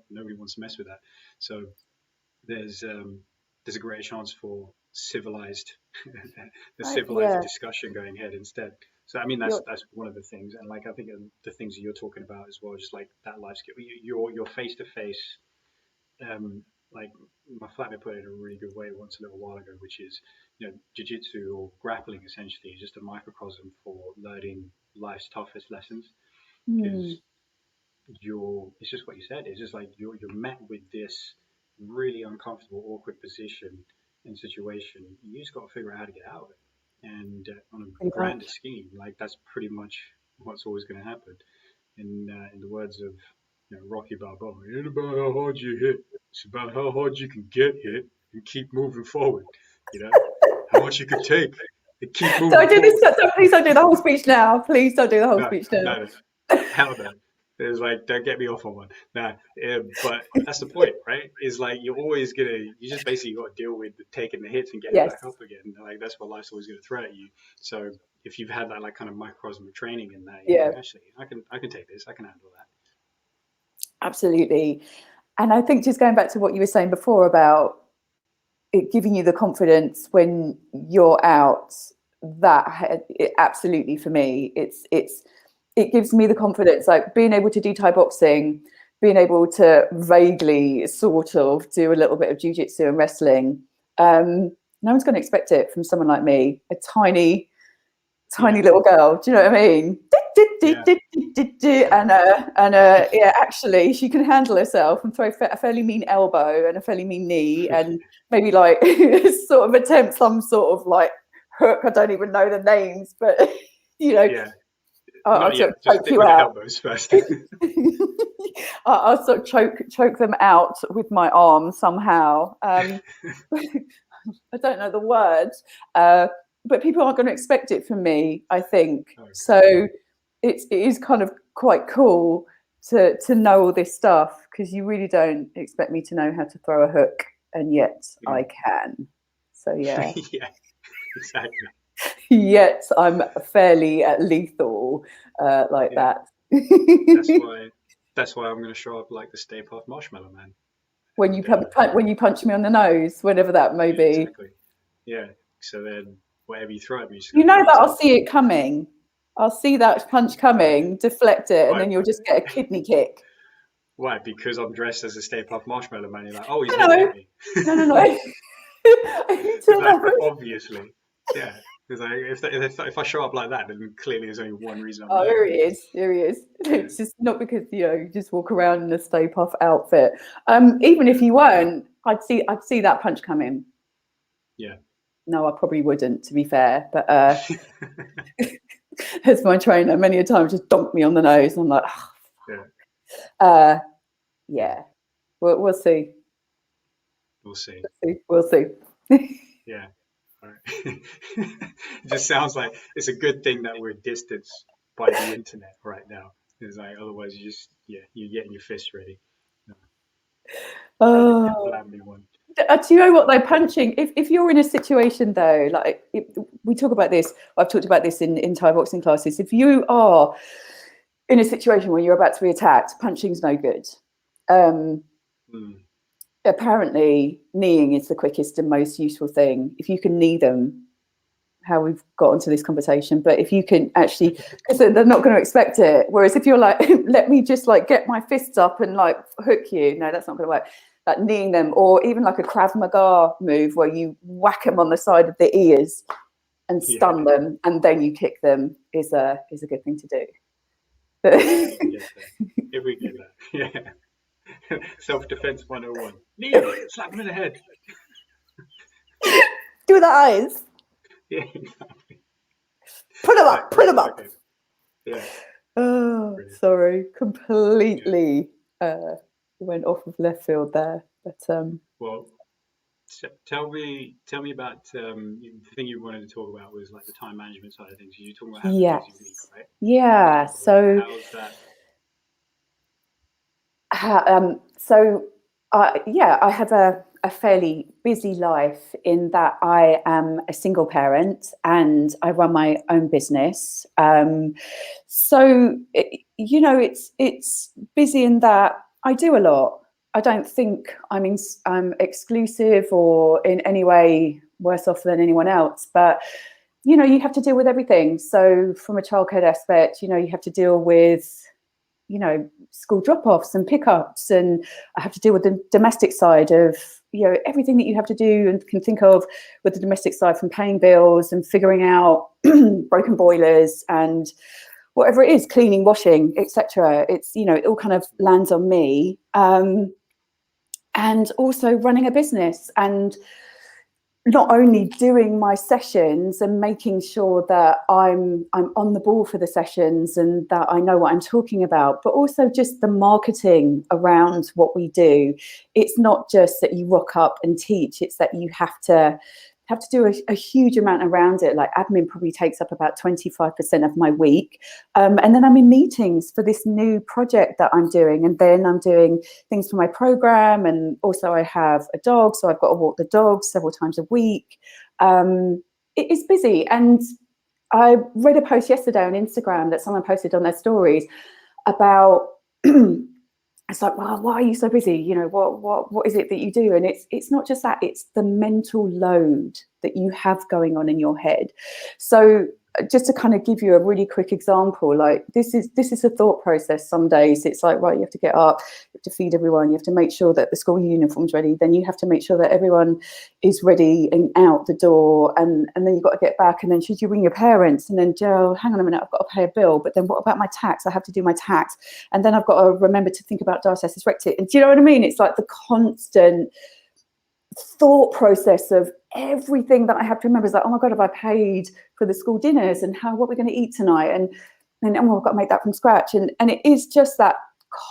nobody wants to mess with that. So there's um, there's a greater chance for civilized, the civilized Yeah. discussion going ahead instead. So I mean You're, that's one of the things, and like I think the things that you're talking about as well, just like that life skill, you're face to face. Like my flatmate put it in a really good way once a little while ago, which is jiu-jitsu or grappling essentially is just a microcosm for learning life's toughest lessons mm, because it's just what you said. It's just like you're met with this really uncomfortable, awkward position and situation. You just got to figure out how to get out of it. And on a pretty grander much. scheme, like that's pretty much what's always going to happen. In the words of Rocky Balboa, it ain't about how hard you hit. It's about how hard you can get hit and keep moving forward. You know, how much you could take and keep moving Don't do this. forward. Please don't do the whole speech now. Please don't do the whole No, speech now. no, no. Hell no. It's like, don't get me off on one. Nah, but that's the point, right? Is like you just basically got to deal with taking the hits and getting Yes. back up again. Like that's what life's always going to throw at you. So if you've had that like kind of microcosm of training in that, you're Yeah. like, actually, I can take this. I can handle that. Absolutely. And I think just going back to what you were saying before about it giving you the confidence when you're out, absolutely for me, it gives me the confidence, like being able to do Thai boxing, being able to vaguely sort of do a little bit of jiu-jitsu and wrestling. No one's going to expect it from someone like me, a tiny Yeah, little girl. Do you know what I mean? yeah, And yeah, actually, she can handle herself and throw a fairly mean elbow and a fairly mean knee, and maybe like sort of attempt some sort of like hook. I don't even know the names, but yeah. I'll Not sort yet. of Just choke stick you with the out. elbows first. I'll sort of choke them out with my arm somehow. I don't know the words, but people aren't going to expect it from me, I think. Okay. So it is kind of quite cool to know all this stuff, because you really don't expect me to know how to throw a hook, and yet I can. So yeah, Yeah, exactly. yet I'm fairly lethal like Yeah, that. that's why. That's why I'm going to show up like the Stay Puft Marshmallow Man. When And you punch me on the nose, whenever that may yeah, be. exactly. Yeah. So then whatever you throw at me, you just got You to know that balance it. I'll see it coming. I'll see that punch coming, deflect it, and Why? then you'll just get a kidney kick. Why? Because I'm dressed as a Stay Puft Marshmallow Man. You're like, oh, he's going to No, hit me. no. I need to It's like, elaborate. obviously. Yeah. It's like, if I show up like that, then clearly there's only one reason I'm Oh, there. here he is. Here he is. Yeah. It's just not because you just walk around in a Stay Puft outfit. Even if Yeah. you weren't, I'd see that punch coming. Yeah. No, I probably wouldn't, to be fair. But as my trainer many a time just donked me on the nose, and I'm like, oh, Yeah. Yeah, we'll see. We'll see. We'll see. Yeah. All right. It just sounds like it's a good thing that we're distanced by the internet right now. It's like otherwise you just you're getting your fists ready. Uh, Oh. Land me one. Do you know what though? Punching. If you're in a situation though, like we talk about this, I've talked about this in Thai boxing classes. If you are in a situation where you're about to be attacked, punching's no good. Mm. Apparently, kneeing is the quickest and most useful thing. If you can knee them, how we've got onto this conversation, but if you can actually, because they're not going to expect it. Whereas if you're like, let me just like get my fists up and like hook you, no, that's not going to work. Like kneeing them, or even like a Krav Maga move where you whack them on the side of the ears and stun them, and then you kick them is a good thing to do. If we get that. If we get that. Yeah. Self-defense 101. Knee him, slap him in the head. Do the eyes. Yeah. Put them up. Put them up. Okay. Yeah. Oh, Brilliant. sorry, completely went off of left field there. But well, tell me about the thing you wanted to talk about was like the time management side of things. You're talking about having a busy week, right? Yeah. So how's that? Yeah, I have a fairly busy life in that I am a single parent and I run my own business. It's busy in that I do a lot. I don't think I'm exclusive or in any way worse off than anyone else, but you have to deal with everything. So from a childcare aspect, you have to deal with school drop-offs and pickups, and I have to deal with the domestic side of everything that you have to do and can think of with the domestic side, from paying bills and figuring out broken boilers and whatever it is, cleaning, washing, etc. It's it all kind of lands on me, and also running a business and not only doing my sessions and making sure that I'm on the ball for the sessions and that I know what I'm talking about, but also just the marketing around what we do. It's not just that you rock up and teach, it's that you have to do a huge amount around it. Like admin probably takes up about 25% of my week. And then I'm in meetings for this new project that I'm doing. And then I'm doing things for my program. And also I have a dog, so I've got to walk the dog several times a week. It is busy. And I read a post yesterday on Instagram that someone posted on their stories about it's like, well, why are you so busy? What is it that you do? And it's not just that, it's the mental load that you have going on in your head. So just to kind of give you a really quick example, like this is a thought process. Some days it's like, right, you have to get up, you have to feed everyone, you have to make sure that the school uniform's ready, then you have to make sure that everyone is ready and out the door, and then you've got to get back, and then should you ring your parents, and then Joe, hang on a minute, I've got to pay a bill, but then what about my tax? I have to do my tax, and then I've got to remember to think about diastasis recti. And do you know what I mean? It's like the constant thought process of everything that I have to remember. Is like, oh my god, have I paid for the school dinners, and what we're going to eat tonight, and oh, I've got to make that from scratch, and it is just that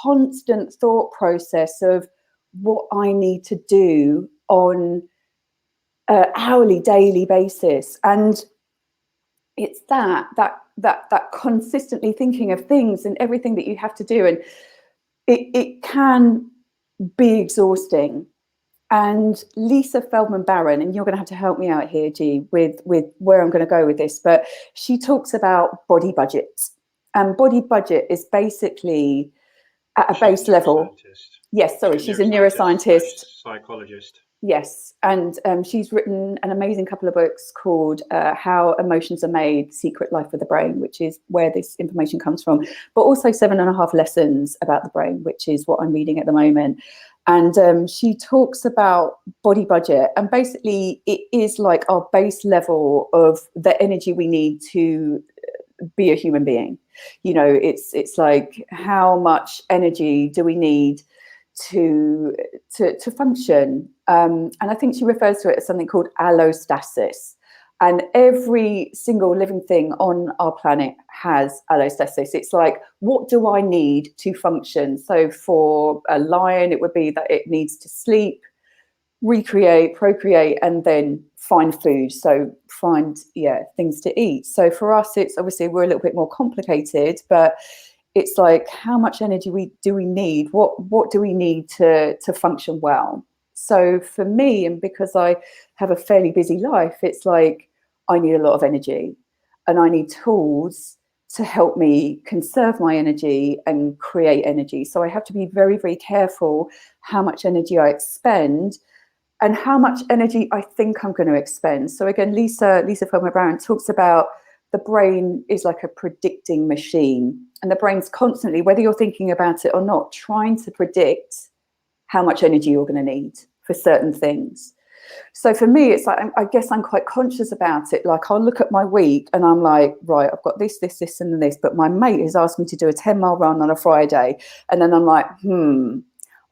constant thought process of what I need to do on an hourly, daily basis. And it's that consistently thinking of things and everything that you have to do, and it can be exhausting. And Lisa Feldman Barron, and you're going to have to help me out here, G, with where I'm going to go with this, but she talks about body budgets. And body budget is basically at a base level. Yes, sorry, she's a neuroscientist. Psychologist. Yes, and she's written an amazing couple of books called How Emotions Are Made, Secret Life of the Brain, which is where this information comes from, but also 7.5 Lessons About the Brain, which is what I'm reading at the moment. And she talks about body budget, and basically it is like our base level of the energy we need to be a human being. It's like, how much energy do we need to function? And I think she refers to it as something called allostasis. And every single living thing on our planet has allostasis. It's like, what do I need to function? So for a lion, it would be that it needs to sleep, recreate, procreate, and then find food. So find, things to eat. So for us, it's obviously we're a little bit more complicated, but it's like, how much energy do we need? What do we need to function well? So for me, and because I have a fairly busy life, it's like I need a lot of energy, and I need tools to help me conserve my energy and create energy. So I have to be very, very careful how much energy I expend and how much energy I think I'm going to expend. So again, Lisa Feldman Brown talks about the brain is like a predicting machine, and the brain's constantly, whether you're thinking about it or not, trying to predict how much energy you're going to need for certain things. So for me, it's like, I guess I'm quite conscious about it. Like, I'll look at my week and I'm like, right, I've got this, and this, but my mate has asked me to do a 10-mile run on a Friday. And then I'm like,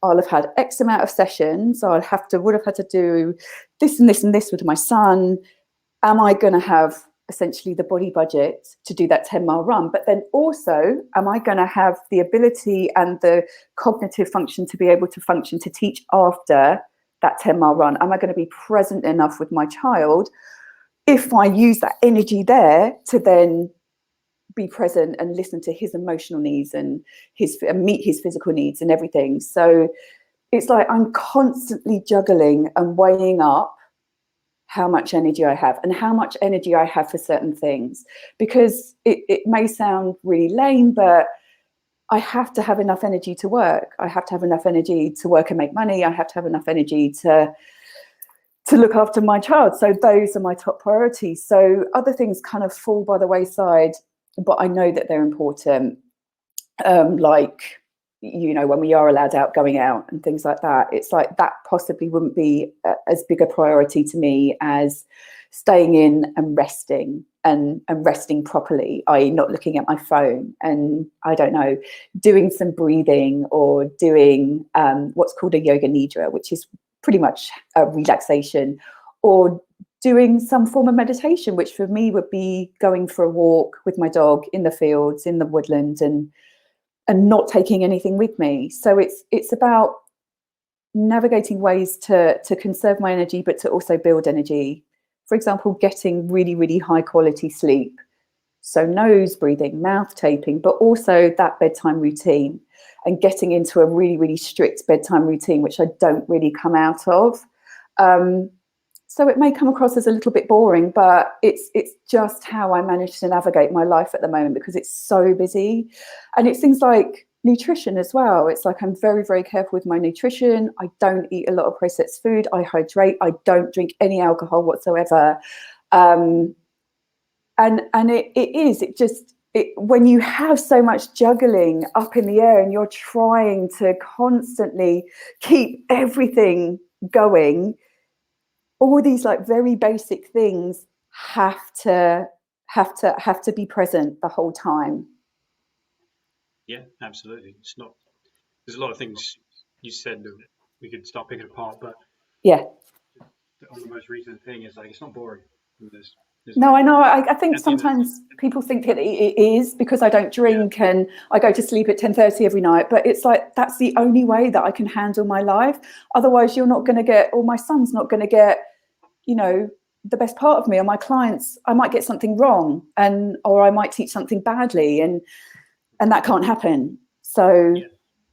I'll have had X amount of sessions. Would have had to do this and this and this with my son. Am I going to have essentially the body budget to do that 10-mile run? But then also, am I going to have the ability and the cognitive function to be able to function to teach after that 10-mile run? Am I going to be present enough with my child if I use that energy there to then be present and listen to his emotional needs and meet his physical needs and everything? So it's like I'm constantly juggling and weighing up how much energy I have and how much energy I have for certain things, because it may sound really lame, but I have to have enough energy to work. I have to have enough energy to work and make money. I have to have enough energy to look after my child. So those are my top priorities. So other things kind of fall by the wayside, but I know that they're important. Like, when we are allowed out, going out and things like that, it's like that possibly wouldn't be as big a priority to me as staying in and resting and resting properly, i.e. not looking at my phone, and I don't know, doing some breathing or doing what's called a yoga nidra, which is pretty much a relaxation, or doing some form of meditation, which for me would be going for a walk with my dog in the fields, in the woodland, and not taking anything with me. So it's about navigating ways to conserve my energy, but to also build energy. For example, getting really, really high quality sleep. So nose breathing, mouth taping, but also that bedtime routine, and getting into a really, really strict bedtime routine, which I don't really come out of. So it may come across as a little bit boring, but it's just how I manage to navigate my life at the moment, because it's so busy. And it's things like nutrition as well. It's like I'm very, very careful with my nutrition. I don't eat a lot of processed food. I hydrate. I don't drink any alcohol whatsoever. And when you have so much juggling up in the air and you're trying to constantly keep everything going, all these like very basic things have to be present the whole time. Yeah, absolutely. It's not. There's a lot of things you said that we could start picking apart, but Yeah. on the most recent thing is like it's not boring. There's No, like I know. I think at the end of the, sometimes people think it is, because I don't yeah, drink and I go to sleep at 10:30 every night. But it's like, that's the only way that I can handle my life. Otherwise, you're not going to get, or my son's not going to get, the best part of me, or my clients. I might get something wrong, or I might teach something badly, and that can't happen. So yeah.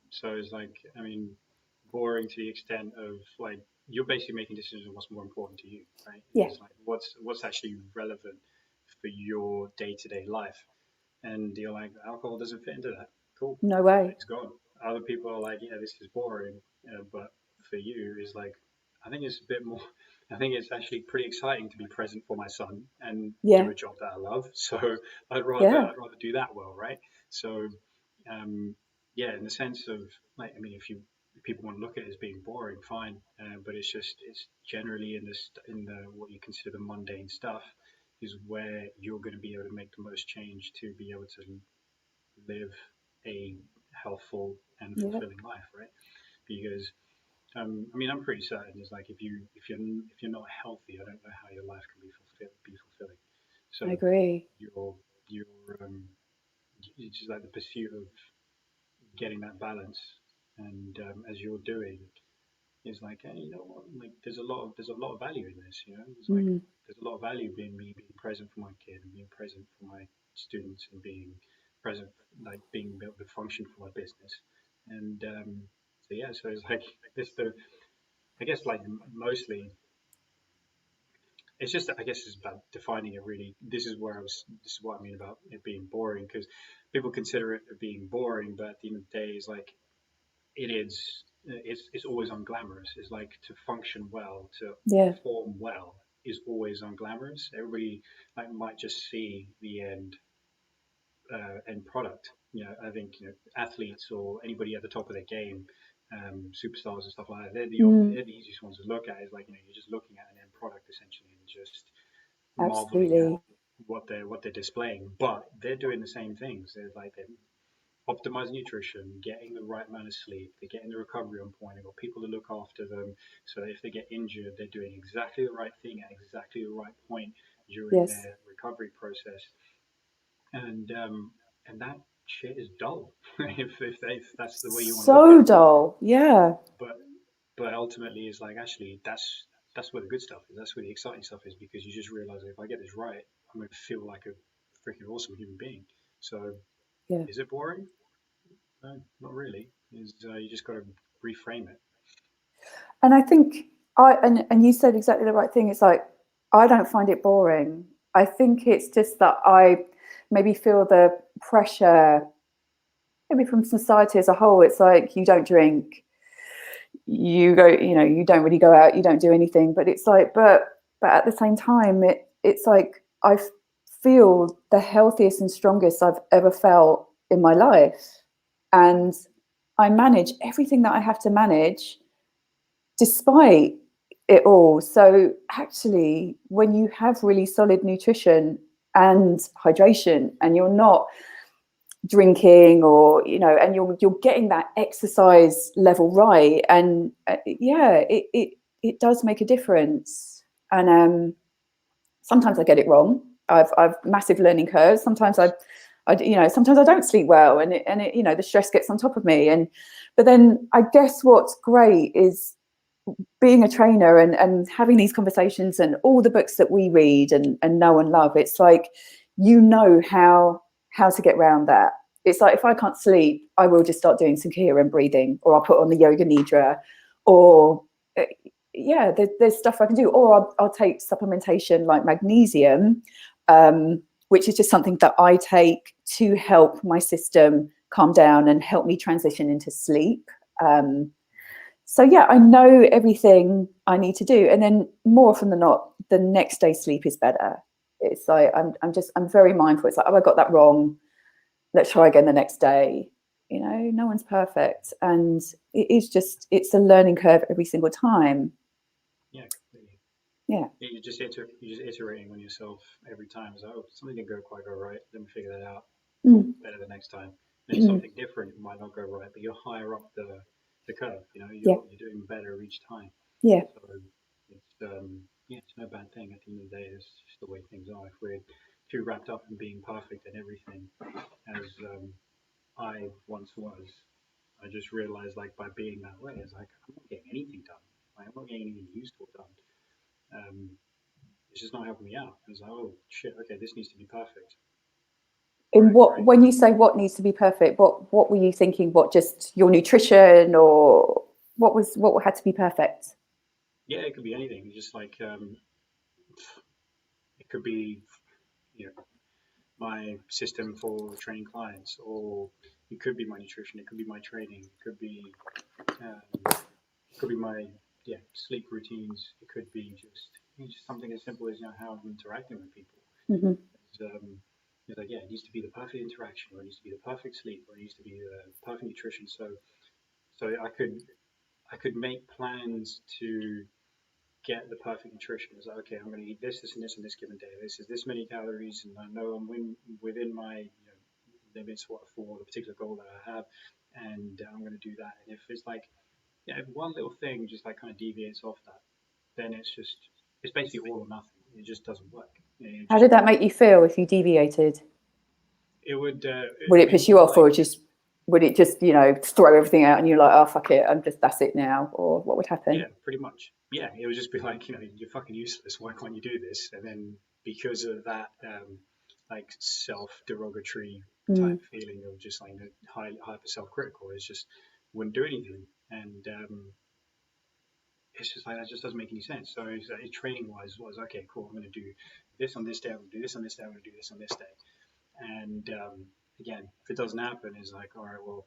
So it's like, I mean, boring to the extent of like you're basically making decisions on what's more important to you, right? yeah, It's like what's actually relevant for your day-to-day life, and you're like, alcohol doesn't fit into that. Cool, no way. it's gone. Other people are like, yeah, this is boring, but for you is like, I think it's a bit more. I think it's actually pretty exciting to be present for my son and do Yeah, a job that I love. So yeah, I'd rather do that well, right? So um, yeah, in the sense of like, I mean, if people want to look at it as being boring, fine, but it's generally in the what you consider the mundane stuff is where you're going to be able to make the most change to be able to live a healthful and yeah, fulfilling life, right? Because I mean, I'm pretty certain it's like if you're not healthy, I don't know how your life can be fulfilled. I So agree. your it's just like the pursuit of getting that balance, and as you're doing, is like, hey, you know what? Like, there's a lot of value in this. You know, it's like Mm, there's a lot of value being me being present for my kid and being present for my students and being present, like being able to function for my business. And so yeah, so it's like this. The I guess like mostly it's just I guess it's about defining it really. This is where I was. This is what I mean about it being boring because people consider it being boring, but at the end of the day, is like it is it's always unglamorous. It's like to function well, to yeah. perform well is always unglamorous. Everybody like might just see the end product. You know, I think athletes or anybody at the top of their game, superstars and stuff like that. Mm, They're the easiest ones to look at. Is like you're just looking at an end product essentially and just marveling at absolutely. what they're displaying. But they're doing the same things. They're like they're optimize nutrition, getting the right amount of sleep, they're getting the recovery on point, they've got people to look after them so that if they get injured, they're doing exactly the right thing at exactly the right point during Yes. their recovery process. And that shit is dull if that's the way you want to look So at it. dull. Yeah. But but ultimately, it's like actually that's where the good stuff is. That's where the exciting stuff is because you just realize that if I get this right, I'm going to feel like a freaking awesome human being. So Yeah. is it boring? No, not really. Is you just got to reframe it. And I think and you said exactly the right thing. It's like I don't find it boring. I think it's just that I maybe feel the pressure maybe from society as a whole. It's like you don't drink, you go, you don't really go out, you don't do anything. But it's like, but at the same time, it's like I feel the healthiest and strongest I've ever felt in my life. And I manage everything that I have to manage despite it all. So actually, when you have really solid nutrition and hydration, and you're not drinking, or and you're getting that exercise level right, and yeah, it does make a difference. And sometimes I get it wrong. I've massive learning curves. Sometimes sometimes I don't sleep well, and the stress gets on top of me. And but then I guess what's great is being a trainer, and having these conversations, and all the books that we read and know and love. It's like how to get around that. It's like if I can't sleep, I will just start doing some coherent breathing, or I'll put on the yoga nidra, or yeah, there's stuff I can do, or I'll take supplementation like magnesium, which is just something that I take to help my system calm down and help me transition into sleep. So yeah, I know everything I need to do, and then more often than not, the next day sleep is better. It's like I'm very mindful. It's like, oh, I got that wrong. Let's try again the next day. No one's perfect, and it's a learning curve every single time. Yeah, completely. Yeah. Yeah, you're just iterating on yourself every time. It's like, oh, something didn't go quite go right. Let me figure that out. Cool, Mm, better the next time. Then mm, something different might not go right, but you're higher up the curve. You know, yeah. you're doing better each time. Yeah. So it's yeah, it's no bad thing. At the end of the day, it's just the way things are. If we're too wrapped up in being perfect and everything, as I once was, I just realized like by being that way, it's like I'm not getting anything done. Like, I'm not getting anything useful done. It's just not helping me out. It's like, oh shit, okay, this needs to be perfect. All In right, what great. When you say what needs to be perfect, what were you thinking? What, just your nutrition, or what had to be perfect? Yeah, it could be anything. Just like it could be, you know, my system for training clients, or it could be my nutrition. It could be my training. Um, it could be my sleep routines. It could be just something as simple as how I'm interacting with people. Hmm. It's, it's like it needs to be the perfect interaction, or it needs to be the perfect sleep, or it needs to be the perfect nutrition. So I could make plans to get the perfect nutrition. It's like, okay, I'm going to eat this, this, and this on this given day. This is this many calories, and I know within my limits for the particular goal that I have, and I'm going to do that. And if it's like, if one little thing just like kind of deviates off that, then it's basically all or nothing. It just doesn't work. It How just did that make you feel if you deviated? it would. Would I it mean, piss you off, like or just would it just throw everything out and you're like, oh fuck it, that's it now, or what would happen? yeah, pretty much. Yeah, it would just be like, you're fucking useless. Why can't you do this? And then because of that, like self-derogatory Mm, type feeling of just like hyper self-critical, it's just wouldn't do anything. And it's just like that just doesn't make any sense. So training wise was okay, cool. I'm going to do this on this day. I'm going to do this on this day. I'm going to do this on this day. And again, if it doesn't happen, it's like, all right, well,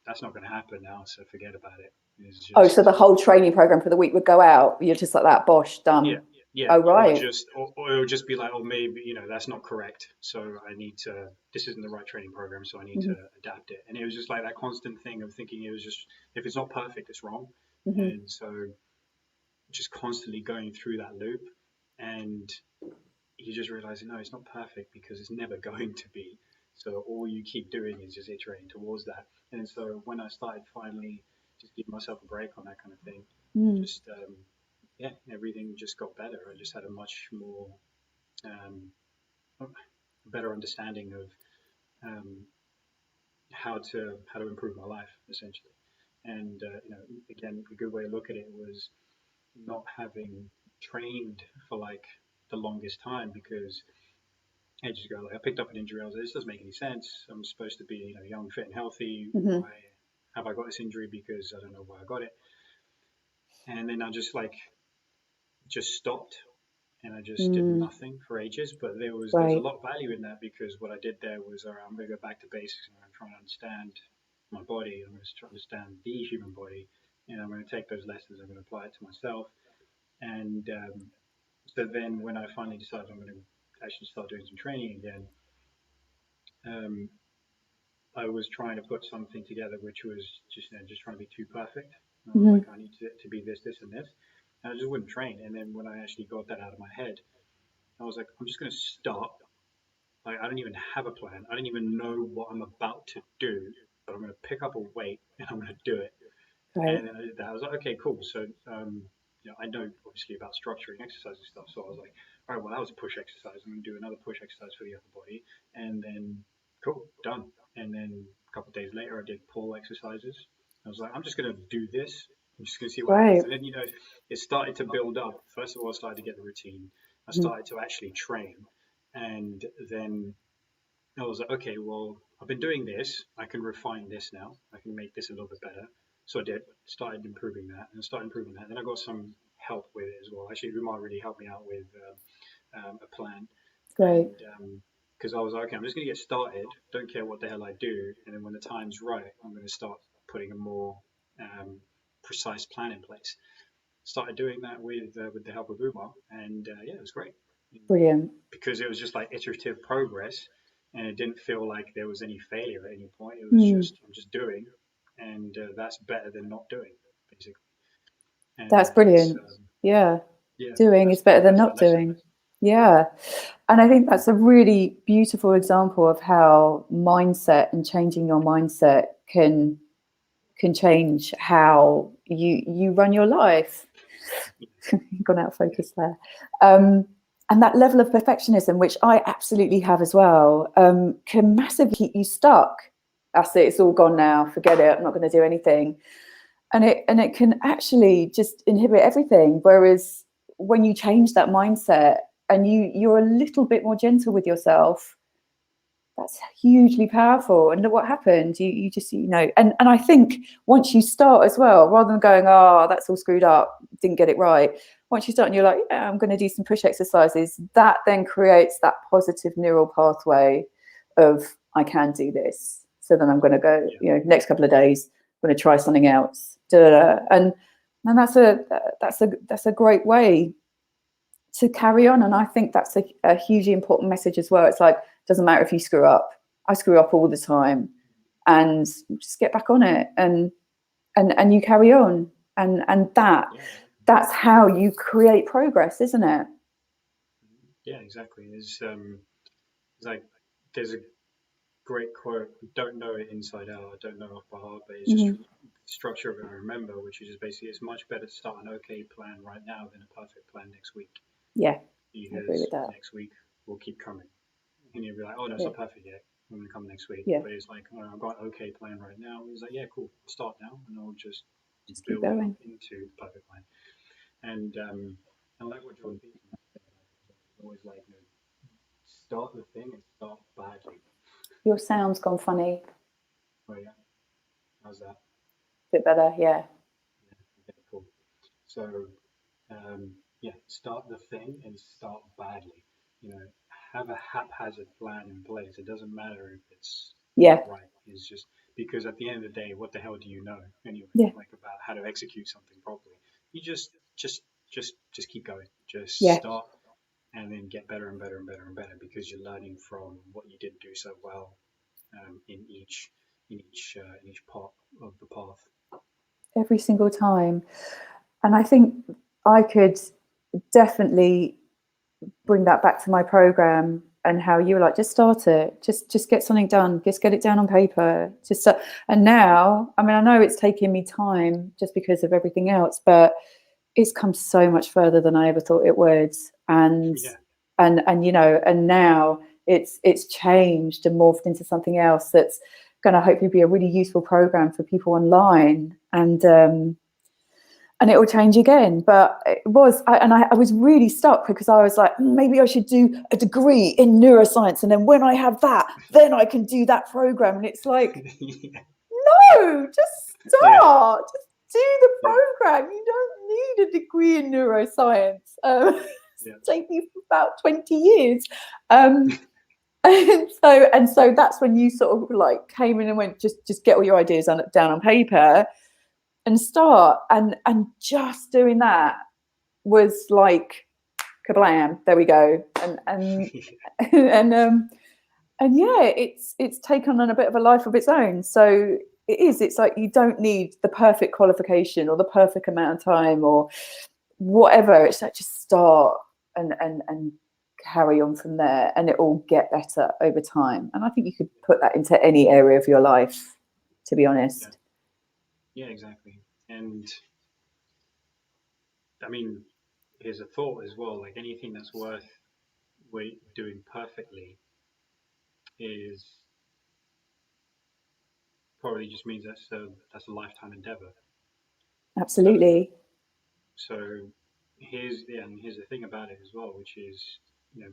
that's not going to happen now. So forget about it. It's oh, so just the whole training program for the week would go out, you're just like that, bosh, yeah, done. yeah. Oh Or right. just or it'll just be like, oh, maybe that's not correct. So I need to. This isn't the right training program, so I need Hmm. to adapt it. And it was just like that constant thing of thinking it was just if it's not perfect, it's wrong. Hmm. And so just constantly going through that loop, and you just realize no, it's not perfect because it's never going to be. So all you keep doing is just iterating towards that. And so when I started finally just giving myself a break on that kind of thing, Mm. just yeah, everything just got better. I just had a much more um, better understanding of um, how to improve my life essentially. And again, a good way to look at it was not having trained for like the longest time because ages ago, like I picked up an injury. I was like, this doesn't make any sense. I'm supposed to be, young, fit, and healthy. Hmm. Why have I got this injury? Because I don't know why I got it. And then I just stopped and I just did Mm. nothing for ages. But there's a Right. lot of value in that because what I did there was, all right, I'm going to go back to basics and I'm going to try and understand my body. I'm going to try to understand the human body, and I'm going to take those lessons. I'm going to apply it to myself. And so then when I finally decided I'm going to actually start doing some training again, um, I was trying to put something together which was just trying to be too perfect. And I was like, Hmm. I need to be this, this, and this. And I just wouldn't train. And then when I actually got that out of my head, I was like, I'm just going to start. Like, I don't even have a plan. I don't even know what I'm about to do, but I'm going to pick up a weight and I'm going to do it. Right. And then I did that. I was like, okay, cool. So, I know obviously about structuring exercise and stuff. So I was like, all right, well, that was a push exercise. I'm going to do another push exercise for the upper body. And then, cool, done. And then a couple of days later, I did pull exercises. I was like, I'm just going to do this. I'm just going to see what happens. Right. And then, it started to build up. First of all, I started to get the routine. I Mhm. started to actually train. And then I was like, okay, well, I've been doing this. I can refine this now. I can make this a little bit better. So I did, started improving that and started improving that. Then I got some help with it as well. Actually, Umar really helped me out with a plan. Great. And because I was like, okay, I'm just going to get started. Don't care what the hell I do. And then when the time's right, I'm going to start putting a more um, precise plan in place. Started doing that with the help of Umar. And yeah, it was great Brilliant. because it was just like iterative progress and it didn't feel like there was any failure at any point. It was Mm. just I'm just doing, and that's better than not doing, basically. That's And brilliant. Yeah. yeah, Doing is better than that's that not lesson. doing. Yeah. And I think that's a really beautiful example of how mindset and changing your mindset can change how you run your life. Gone out of Yeah, focus there. Um, and that level of perfectionism, which I absolutely have as well, can massively keep you stuck. That's it. It's all gone now. Forget it. I'm not going to do anything. And it can actually just inhibit everything. Whereas when you change that mindset and you're a little bit more gentle with yourself, that's hugely powerful. And look what happened. You just, and I think once you start as well, rather than going, oh, that's all screwed up, didn't get it right. Once you start and you're like, yeah, I'm going to do some push exercises, that then creates that positive neural pathway of I can do this. So then I'm going to go, yeah, next couple of days, I'm going to try something else. Da, da, da. And that's a great way to carry on. And I think that's a hugely important message as well. It's like, doesn't matter if you screw up. I screw up all the time, and just get back on it, and you carry on, and yeah, that's how you create progress, isn't it? yeah, exactly. It's like there's a great quote. I don't know it inside out. I don't know off by heart, but it's just Mm-hmm. structure of it I remember, which is just basically it's much better to start an okay plan right now than a perfect plan next week. Yeah, I agree because with that. next week will keep coming. And you'll be like, oh, no, it's Yeah, not perfect yet. I'm going to come next week. yeah, But it's like, oh, I've got an okay plan right now. It's like, yeah, cool. I'll start now and I'll just just keep build up going. into the perfect plan. And like what Jordan Peterson said, always like, start the thing and start badly. Your sound's gone funny. Oh, yeah. How's that? Bit better, yeah. Yeah. Okay, cool. So, yeah, start the thing and start badly. You know, have a haphazard plan in place. It doesn't matter if it's Yeah, not right. It's just because at the end of the day, what the hell do you know anyway? yeah, Like about how to execute something properly. You just keep going. Just yeah. start and then get better and better and better and better because you're learning from what you didn't do so well in each part of the path. Every single time. And I think I could definitely bring that back to my program, and how you were like, just start it, just get something done, just get it down on paper, just start. And now, I mean, I know it's taken me time just because of everything else, but it's come so much further than I ever thought it would. And Yeah, and you know, and now it's changed and morphed into something else that's going to hopefully be a really useful program for people online. And it will change again. But it was, I was really stuck because I was like, maybe I should do a degree in neuroscience, and then when I have that, then I can do that program. And it's like, yeah, no, just yeah, start, just do the yeah, program. You don't need a degree in neuroscience. yeah, Take me for about 20 years. Um, and so that's when you sort of like came in and went, just get all your ideas down on paper and start. And just doing that was like kablam, there we go. And yeah, it's taken on a bit of a life of its own. So it's like you don't need the perfect qualification or the perfect amount of time or whatever. It's like just start and carry on from there, and it will get better over time. And I think you could put that into any area of your life, to be yeah, honest. yeah, exactly. And I mean, here's a thought as well. Like anything that's worth doing perfectly is probably just means that's a lifetime endeavor. So Absolutely. so and here's the thing about it as well, which is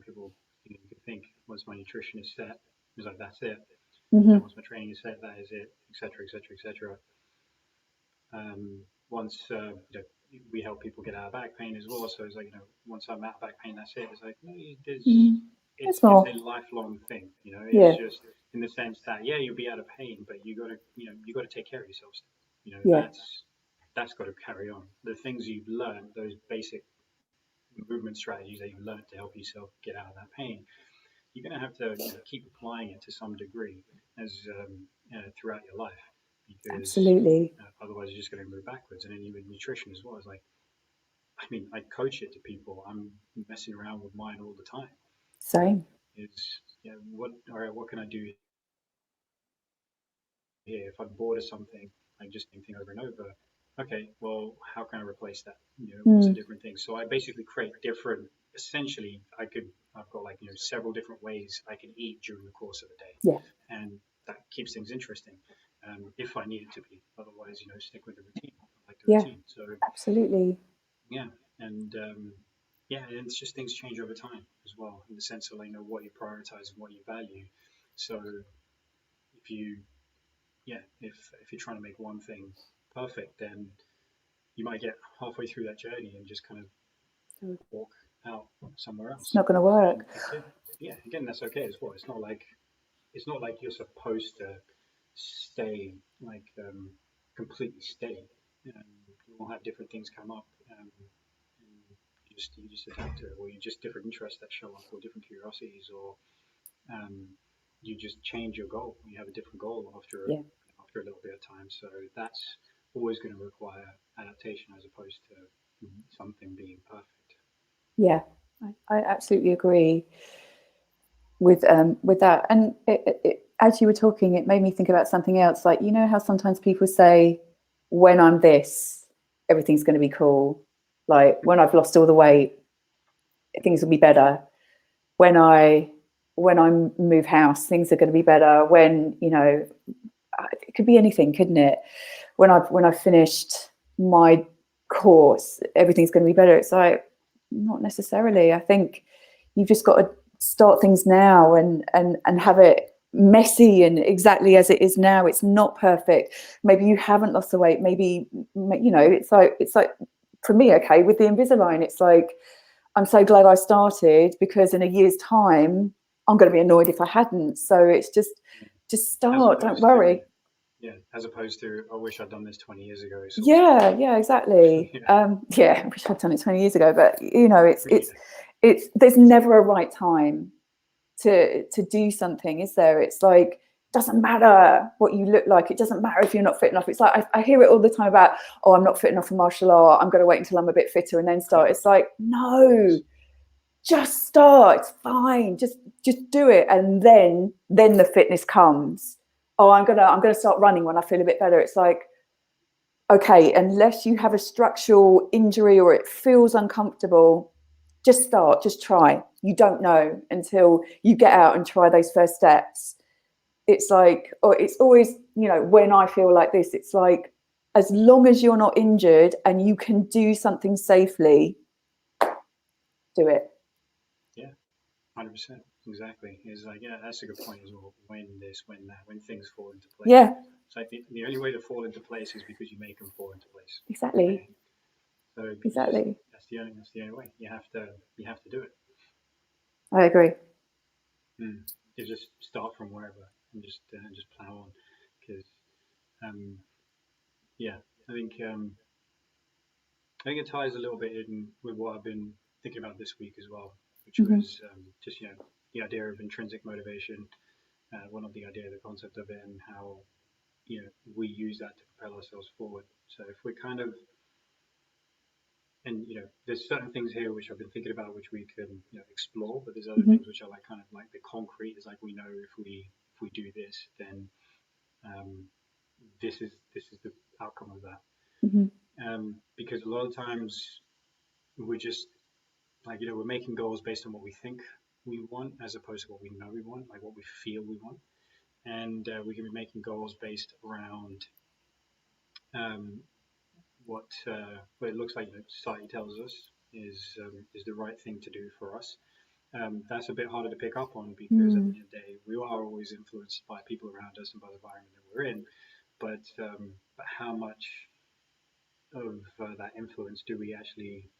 people you can think once my nutrition is set, it's like that's it. Hmm. Once my training is set, that is it, etc., etc., etc. Once we help people get out of back pain as well, so it's like once I'm out of back pain, that's it. It's like no, there's Mm. There's it's a more. lifelong thing. It's Yeah, just in the sense that yeah, you'll be out of pain, but you got to take care of yourself. yeah, That's got to carry on. The things you've learned, those basic movement strategies that you've learned to help yourself get out of that pain, you're going to have to keep applying it to some degree as throughout your life because absolutely. otherwise you're just going to move backwards. And then with nutrition as well, it's like I mean I coach it to people. I'm messing around with mine all the time. Same. Is what all right? What can I do here? If I'm bored of something, like just same thing over and over. Okay, well, how can I replace that? What's a Mm. different thing? So I basically create different. Essentially, I've got like several different ways I can eat during the course of a day, Yeah, and that keeps things interesting. If I need it to be, otherwise, stick with the routine. I like the yeah, routine. So absolutely. yeah, and yeah, and it's just things change over time as well in the sense of what you prioritize and what you value. So if you if you're trying to make one thing perfect, then you might get halfway through that journey and just kind of walk out somewhere It's else. not going to And work. again, yeah, again, that's okay as well. It's not like you're supposed to stay like completely steady. You will have different things come up, and you just adapt to it, or you just different interests that show up, or different curiosities, or um, you just change your goal. You have a different goal Yeah, after a little bit of time. So that's always going to require adaptation as opposed to something being perfect. yeah, I absolutely agree with that. And as you were talking, it made me think about something else. Like, you know how sometimes people say, when I'm this, everything's going to be cool. Like when I've lost all the weight, things will be better. When I move house, things are going to be better. When, you know, it could be anything, couldn't it? When I've finished my course, everything's going to be better. It's like, not necessarily. I think you've just got to start things now and have it messy and exactly as it is now. It's not perfect. Maybe you haven't lost the weight. Maybe, you know, it's like for me, okay, with the Invisalign, it's like, I'm so glad I started, because in a year's time, I'm going to be annoyed if I hadn't. So it's just As start. Don't opposed to, worry. yeah, as opposed to, I wish I'd done this 20 years ago, sort of thing. Yeah, exactly. Yeah, Yeah, I wish I'd done it 20 years ago, but you know, yeah, it's there's never a right time to do something, is there? It's like, doesn't matter what you look like. It doesn't matter if you're not fit enough. It's like I hear it all the time about, oh, I'm not fit enough for martial art. I'm going to wait until I'm a bit fitter and then start. It's like, no, just start. It's fine. Just do it, and then the fitness comes. Oh, I'm gonna start running when I feel a bit better. It's like, okay, unless you have a structural injury or it feels uncomfortable, just start, just try. You don't know until you get out and try those first steps. It's like, or it's always, you know, when I feel like this, it's like, as long as you're not injured and you can do something safely, do it. yeah, 100%. Exactly. It's like, yeah, that's a good point as well. When this, when that, when things fall into place. Yeah, It's like the only way to fall into place is because you make them fall into place, exactly. right? So it's just, Exactly. that's the only way. You have to do it. I agree. Mm. You just start from wherever and just plow on, because um, yeah, I think um, I think it ties a little bit in with what I've been thinking about this week as well, which Hmm. was just the idea of intrinsic motivation, one of the idea, the concept of it, and how we use that to propel ourselves forward. So if we kind of and there's certain things here which I've been thinking about which we can explore, but there's other Hmm. things which are like kind of like the concrete. Is like we know if we do this, then um, this is the outcome of that. Hmm. Because a lot of times we're just like we're making goals based on what we think we want as opposed to what we know we want, like what we feel we want, and we can be making goals based around um, what it looks like society tells us is the right thing to do for us. That's a bit harder to pick up on because at the Mm. end of the day, we are always influenced by people around us and by the environment that we're in. But how much of that influence do we actually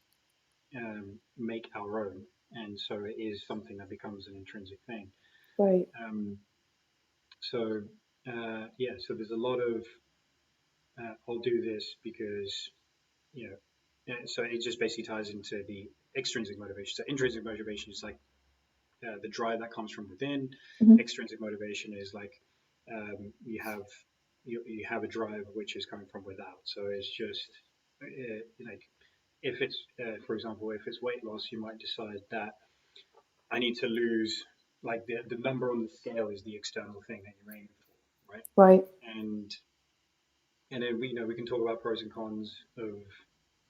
make our own? And so it is something that becomes an intrinsic thing. Right. Um, so there's a lot of I'll do this because you know. So it just basically ties into the extrinsic motivation. So intrinsic motivation is like the drive that comes from within. Hmm. Extrinsic motivation is like you have a drive which is coming from without. So it's just like if it's for example, if it's weight loss, you might decide that I need to lose like the number on the scale is the external thing that you're aiming for, right? Right. And and then we can talk about pros and cons of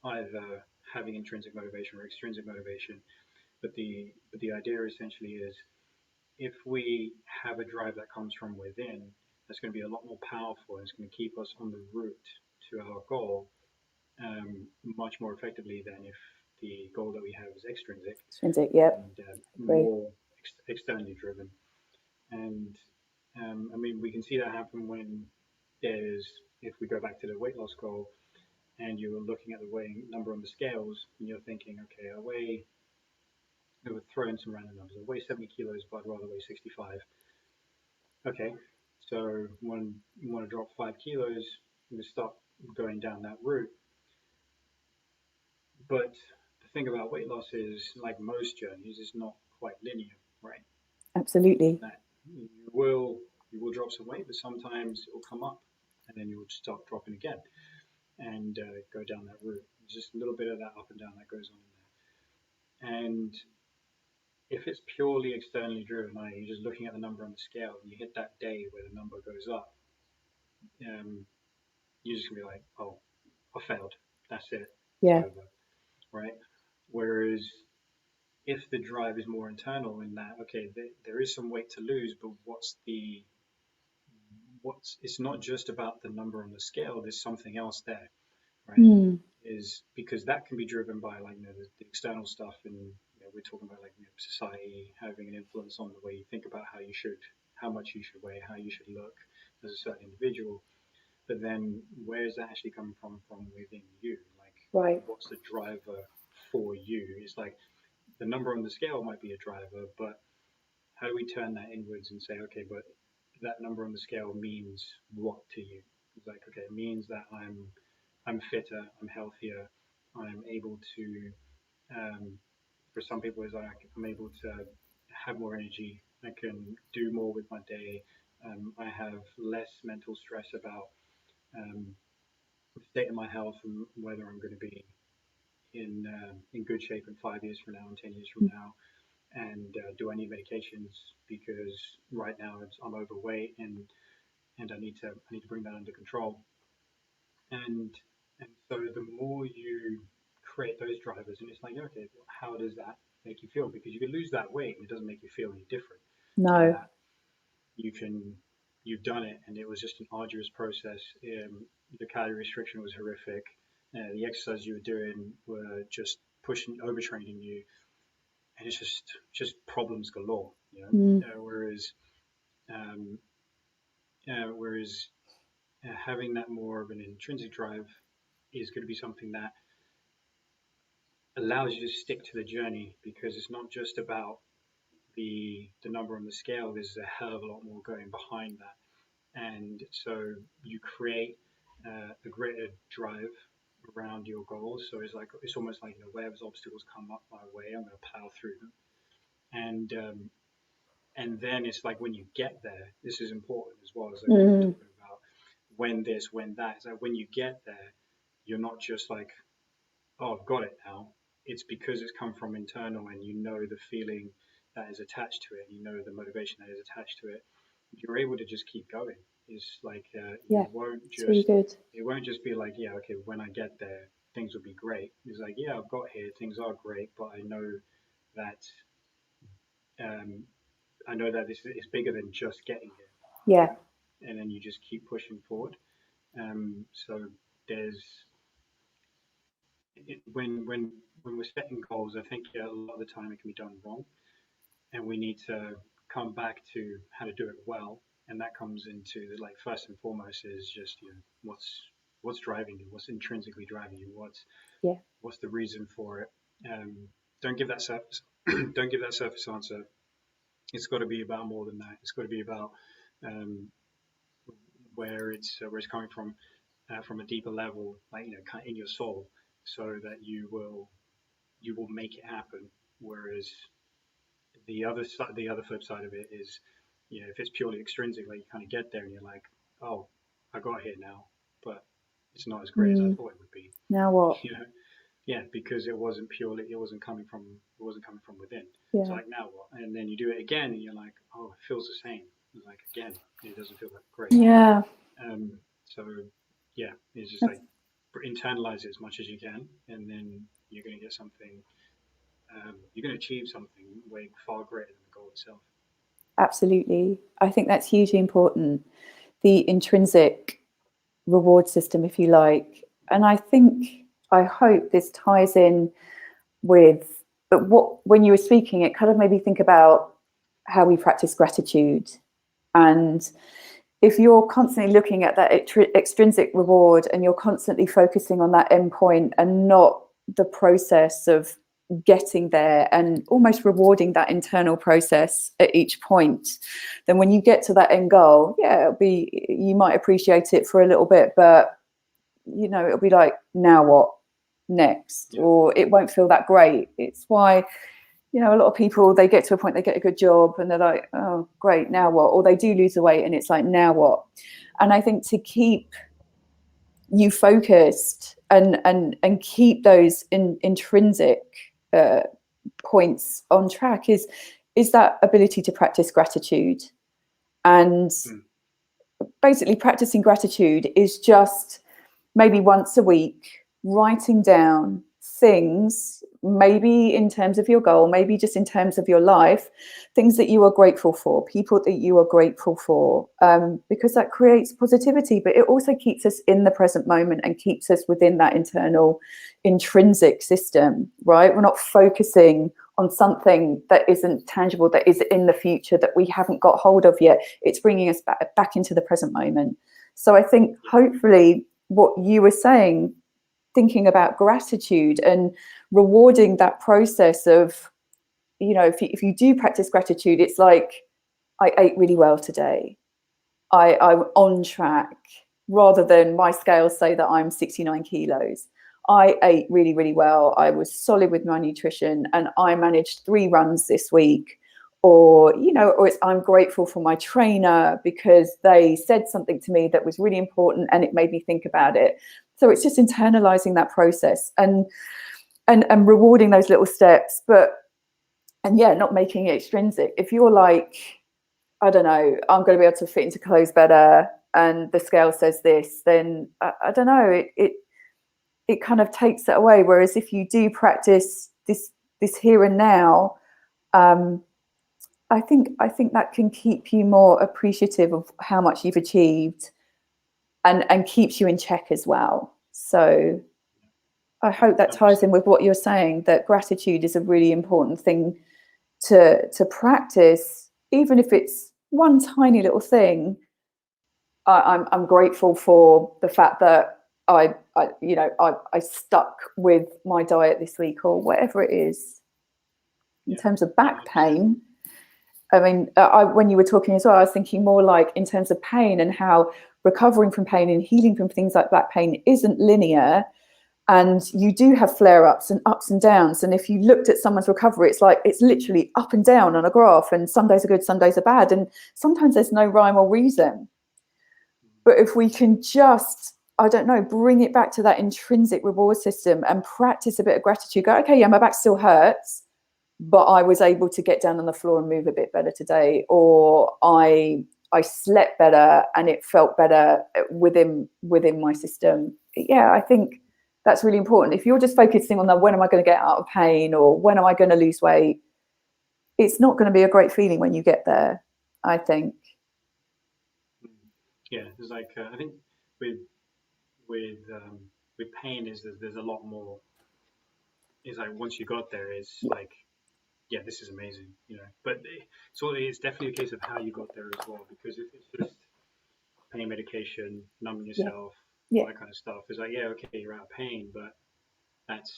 either having intrinsic motivation or extrinsic motivation. But the idea essentially is if we have a drive that comes from within, that's going to be a lot more powerful. It's going to keep us on the route to our goal much more effectively than if the goal that we have is extrinsic Extrinsic. Yep. and Agree. more externally driven. And I mean, we can see that happen when if we go back to the weight loss goal, and you're looking at the weighing number on the scales, and you're thinking, okay, I would throw in some random numbers. I weigh 70 kilos, but I'd rather weigh 65. Okay, so when you want to drop 5 kilos, you start going down that route. But the thing about weight loss is, like most journeys, it's not quite linear, right? Absolutely. That you will drop some weight, but sometimes it will come up, and then you will start dropping again and go down that route. There's just a little bit of that up and down that goes on in there. And if it's purely externally driven, i.e., you're just looking at the number on the scale, and you hit that day where the number goes up, um, you're just gonna be like, "Oh, I failed. That's it. It's Yeah. over." Right? Whereas if the drive is more internal in that, okay, there is some weight to lose, but what's it's not just about the number on the scale. There's something else there, right? Mm. Is because that can be driven by like the external stuff, and we're talking about like society having an influence on the way you think about how much you should weigh, how you should look as a certain individual. But then where is that actually coming from within you? Like, Right. what's the driver for you? It's like the number on the scale might be a driver, but how do we turn that inwards and say, okay, but that number on the scale means what to you? It's like, okay, it means that I'm fitter, I'm healthier, I'm able to. For some people, is like I'm able to have more energy. I can do more with my day. I have less mental stress about the state of my health and whether I'm going to be in good shape in 5 years from now and 10 years from now. And do I need medications because right now I'm overweight and I need to bring that under control. And and so the more you create those drivers, and it's like, okay, how does that make you feel? Because you can lose that weight and it doesn't make you feel any different. In No. that you can you've done it and it was just an arduous process. The calorie restriction was horrific. The exercise you were doing were just pushing, overtraining you, and it's just problems galore. Mm. Um, whereas having that more of an intrinsic drive is going to be something that allows you to stick to the journey because it's not just about the number on the scale. There's a hell of a lot more going behind that, and so you create a greater drive around your goals. So it's almost like wherever obstacles come up my way, I'm going to plow through them, and then it's like when you get there, this is important as well as like when we're Mm. talking about when this, when that. It's like when you get there, you're not just like, oh, I've got it now. It's because it's come from internal, and you know the feeling that is attached to it. You know the motivation that is attached to it. You're able to just keep going. It's like Yeah, it's really good. it won't just be like, yeah, okay, when I get there, things will be great. It's like, yeah, I've got here, things are great, but that um, I know that this is bigger than just getting here, Yeah. and then you just keep pushing forward. So there's when we're setting goals, I think a lot of the time it can be done wrong, and we need to come back to how to do it well. And that comes into like first and foremost is just what's driving you, what's intrinsically driving you, Yeah. what's the reason for it. Um, don't give that surface don't give that surface answer. It's got to be about more than that. It's got to be about um, where it's coming from a deeper level, like kind of in your soul, so that you will make it happen. Whereas the other flip side of it is, if it's purely extrinsic, like you kind of get there and you're like, oh, I got here now, but it's not as great as I Mm. thought it would be. Now what? You know, yeah, because it wasn't coming from within. So Yeah. like now what? And then you do it again and you're like, oh, it feels the same. It's like again, it doesn't feel that great. Yeah. So yeah, it's just That's like internalize it as much as you can, and then you're going to get something. You're going to achieve something way far greater than the goal itself. absolutely. I think that's hugely important. The intrinsic reward system, if you like. And I hope this ties in with what, when you were speaking, it kind of made me think about how we practice gratitude. And if you're constantly looking at that extrinsic reward and you're constantly focusing on that endpoint and not the process of getting there and almost rewarding that internal process at each point, then when you get to that end goal, yeah, you might appreciate it for a little bit, but it'll be like, now what next? Yeah, Or it won't feel that great. It's why a lot of people, they get to a point, they get a good job and they're like, oh, great, now what? Or they do lose the weight and it's like, now what? And I think to keep you focused and keep those intrinsic uh, points on track is that ability to practice gratitude. And mm. basically practicing gratitude is just maybe once a week writing down things, maybe in terms of your goal, maybe just in terms of your life, things that you are grateful for, people that you are grateful for, because that creates positivity, but it also keeps us in the present moment and keeps us within that internal intrinsic system, right? We're not focusing on something that isn't tangible, that is in the future, that we haven't got hold of yet. It's bringing us back into the present moment. So I think hopefully what you were saying, thinking about gratitude and rewarding that process of, you know, if you do practice gratitude, it's like, I ate really well today. I'm on track, rather than my scales say that I'm 69 kilos. I ate really, really well. I was solid with my nutrition and I managed 3 runs this week. Or, you know, or I'm grateful for my trainer because they said something to me that was really important and it made me think about it. So it's just internalizing that process and rewarding those little steps, and not making it extrinsic. If you're like, I don't know, I'm going to be able to fit into clothes better, and the scale says this, then I don't know, it kind of takes it away. Whereas if you do practice this here and now, I think that can keep you more appreciative of how much you've achieved, and keeps you in check as well. So I hope that ties in with what you're saying, that gratitude is a really important thing to practice, even if it's one tiny little thing. I'm grateful for the fact that I stuck with my diet this week, or whatever it is. In terms of back pain, I mean, when you were talking as well, I was thinking more like in terms of pain, and how recovering from pain and healing from things like back pain isn't linear. And you do have flare-ups and ups and downs. And if you looked at someone's recovery, it's like it's literally up and down on a graph. And some days are good, some days are bad. And sometimes there's no rhyme or reason. But if we can just, I don't know, bring it back to that intrinsic reward system and practice a bit of gratitude, go, okay, yeah, my back still hurts, but I was able to get down on the floor and move a bit better today. Or I slept better and it felt better within my system. Yeah, I think that's really important. If you're just focusing on that, when am I going to get out of pain, or when am I going to lose weight, it's not going to be a great feeling when you get there, I think. Yeah, it's like I think with with um, with pain is that there's a lot more. It's like once you got there, it's like, yeah, this is amazing, you know. But it's definitely a case of how you got there as well. Because if it's just pain medication, numbing Yeah, yourself, all yeah, that kind of stuff, it's like, yeah, okay, you're out of pain, but that's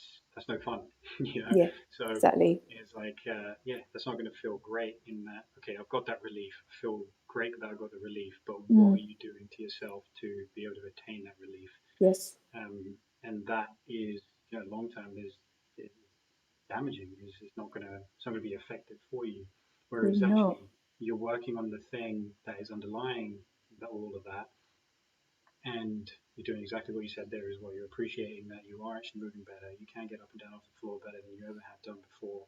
no fun, you know. yeah, So exactly. it's like, yeah, that's not going to feel great. In that, okay, I've got that relief. I feel great that I got the relief, but what are Mm, you doing to yourself to be able to attain that relief? yes. And that is, you know, long term is damaging. It's not going to be effective for you. Whereas Really not. actually, you're working on the thing that is underlying all of that, and you're doing exactly what you said there as well. You're appreciating that you are actually moving better. You can get up and down off the floor better than you ever have done before,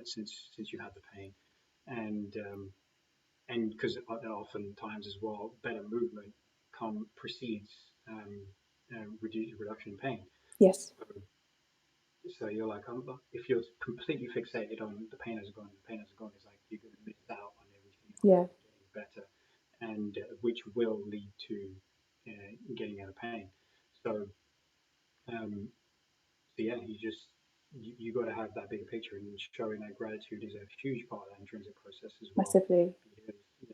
since you had the pain, and because oftentimes as well, better movement precedes reduction in pain. Yes. So, so you're like, if you're completely fixated on the pain has gone, the pain has gone, it's like you're going to miss out on everything else Yeah. getting better, and which will lead to getting out of pain. So, um, so yeah, you got to have that bigger picture, and showing that gratitude is a huge part of that intrinsic process as well. Massively. Because you